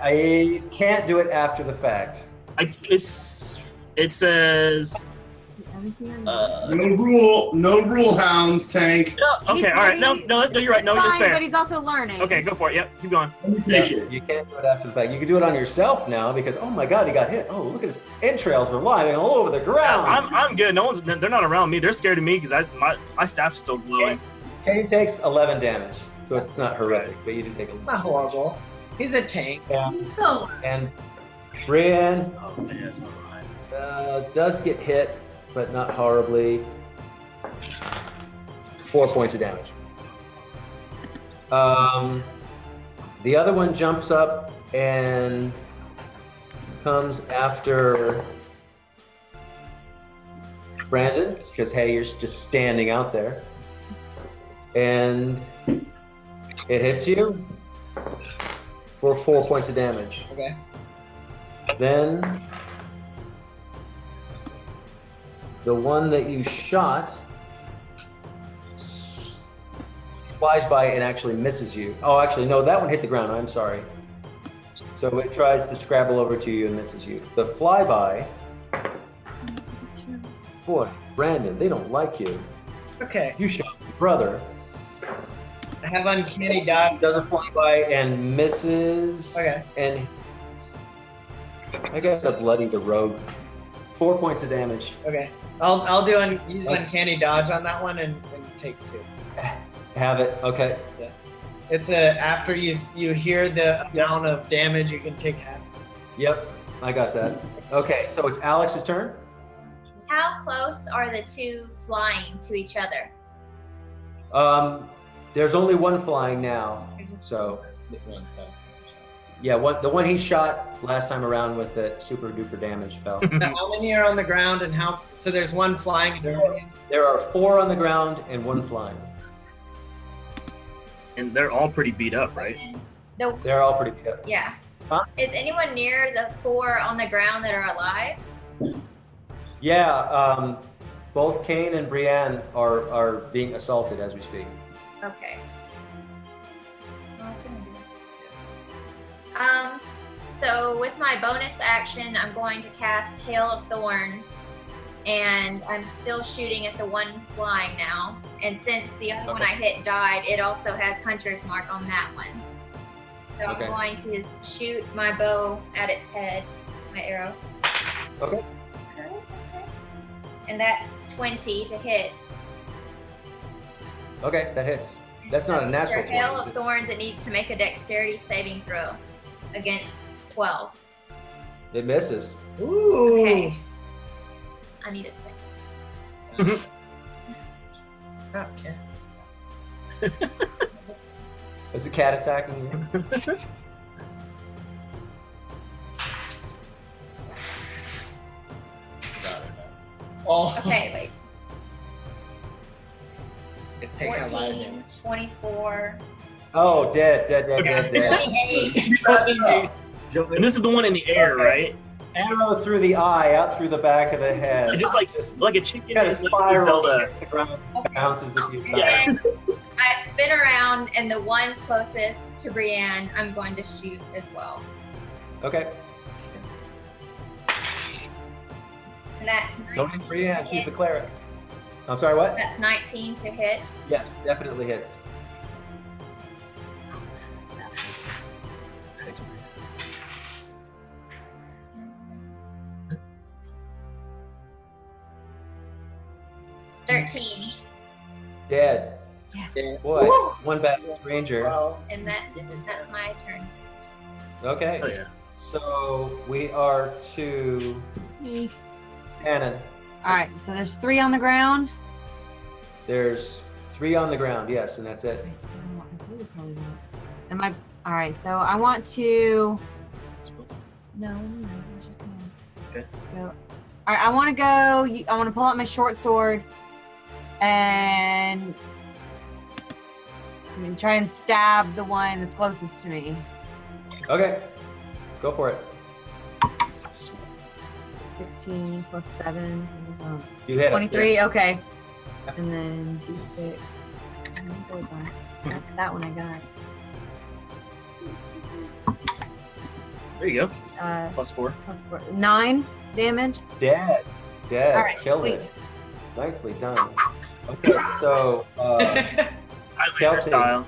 I can't do it after the fact. It says. No rule hounds, Tank. Okay, all right. No, you're right. No, Fine, that's fair. but he's also learning. Okay, go for it. Yep, keep going. Let me take it. You can't do it after the fact. You can do it on yourself now because, oh my God, he got hit. Oh, look at his entrails are lying all over the ground. I'm good. They're not around me. They're scared of me because my staff's still glowing. Kane takes 11 damage, so it's not horrific, but you do take 11. not horrible. He's a tank. Yeah. He's still. And Brienne Oh man, that's not right. does get hit, but not horribly. 4 points of damage. The other one jumps up and comes after Brandon, because hey, you're just standing out there. And it hits you for 4 points of damage. Okay. Then the one that you shot flies by and actually misses you. Oh, actually, no, that one hit the ground. I'm sorry. So it tries to scrabble over to you and misses you. The flyby, boy, Brandon, they don't like you. Okay. You shot your brother. I have uncanny dodge. Does a flyby and misses. Okay. And I got a bloody the rogue. 4 points of damage. Okay. I'll use uncanny dodge on that one and take 2. Have it. Okay. Yeah. It's after you hear the amount of damage, you can take half. Yep, I got that. Okay, so it's Alex's turn. How close are the two flying to each other? There's only one flying now, so yeah, the one he shot last time around with the super duper damage fell. Now, how many are on the ground and so there's one flying? There are 4 on the ground and 1 flying. And they're all pretty beat up, right? They're all pretty good. Yeah. Huh? Is anyone near the 4 on the ground that are alive? Yeah, both Kane and Brienne are being assaulted as we speak. Okay. Well, that's gonna do. So with my bonus action, I'm going to cast Hail of Thorns, and I'm still shooting at the one flying now. And since the other one I hit died, it also has Hunter's Mark on that one. So I'm going to shoot my bow at its head, my arrow. Okay. And that's 20 to hit. Okay, that hits. That's not a natural For Hail 20, of is it? Thorns, it needs to make a dexterity saving throw against 12. It misses. Ooh. Okay. I need a second. Stop, cat. Is the cat attacking you? Oh. Okay, wait. It's taking a lot of 14, 24, Oh, dead. 28. And this is the one in the air, right? Arrow through the eye, out through the back of the head. Just like a chicken. Kind of spiral Zelda. hits the ground, bounces a few Yeah. times. I spin around, and the one closest to Brienne, I'm going to shoot as well. Okay. And that's Don't hit 19 Brienne, to she's the hit. cleric. I'm sorry, what? That's 19 to hit. Yes, definitely hits. $13. Dead. Yes. Boy, one bad ranger. And that's my turn. Okay. Oh yeah. So we are to Cannon. All right, so there's 3 on the ground. There's 3 on the ground, yes, and that's it. Wait, so I really probably want. Am I? All right, so I want to. No, let's just go. Okay. Go. All right, I want to go. I want to pull out my short sword and try and stab the one that's closest to me. Okay. Go for it. 16 plus 7. You hit it. 23. Okay. And then D6. I think those are. That one I got. There you go. Uh, Plus 4. plus 4. 9 damage. Dead. All right, Killed sweet. it. Nicely done. Okay, so Highlander Kelsey. style.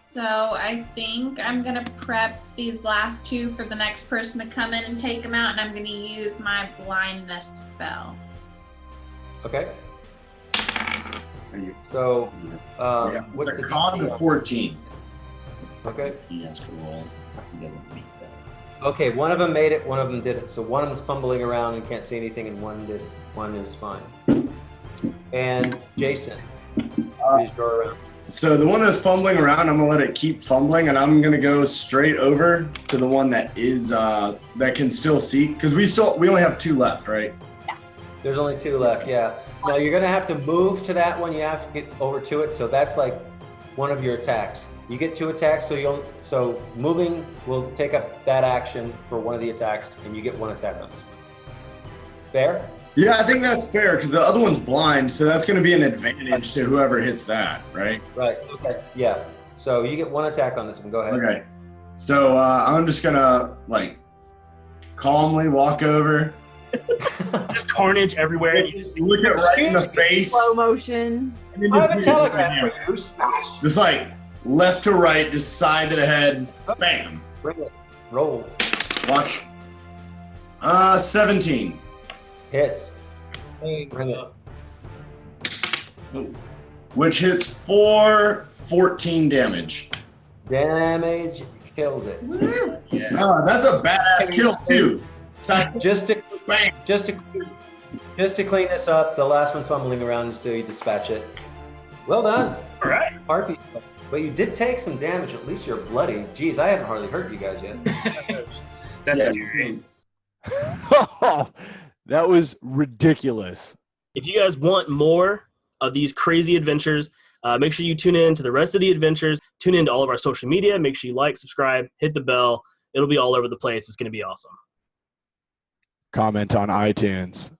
So I think I'm gonna prep these last 2 for the next person to come in and take them out, and I'm gonna use my blindness spell. Okay. So what's The the con DC? of 14. Okay. He has to roll. He doesn't meet that. Okay, one of them made it, one of them didn't. So one of them's fumbling around and can't see anything, and one did. One is fine. And Jason, please draw around. So the one that's fumbling around, I'm gonna let it keep fumbling, and I'm gonna go straight over to the one that is that can still see, because we only have 2 left, right? There's only 2 left, yeah. Now you're gonna have to move to that one. You have to get over to it. So that's like one of your attacks. You get 2 attacks, so moving will take up that action for one of the attacks, and you get 1 attack on this one. Fair? Yeah, I think that's fair, because the other one's blind, so that's gonna be an advantage to whoever hits that, right? Right. Okay. Yeah. So you get 1 attack on this one. Go ahead. Okay. So I'm just gonna like calmly walk over. Just carnage everywhere. And you just Look it right in the face. Slow motion. And then I have a just telegram for you. Smash. Just like left to right, just side to the head. Bam. Bring it. Roll. Watch. 17. Hits. Bring it. Which hits for 14 damage. Damage kills it. Yeah. Oh, that's a badass kill too. Just to clean this up, the last one's fumbling around, so you dispatch it. Well done. all right. Harpy. But you did take some damage. At least you're bloody. Jeez, I haven't hardly hurt you guys yet. That's scary. That was ridiculous. If you guys want more of these crazy adventures, make sure you tune in to the rest of the adventures. Tune in to all of our social media. Make sure you like, subscribe, hit the bell. It'll be all over the place. It's going to be awesome. Comment on iTunes.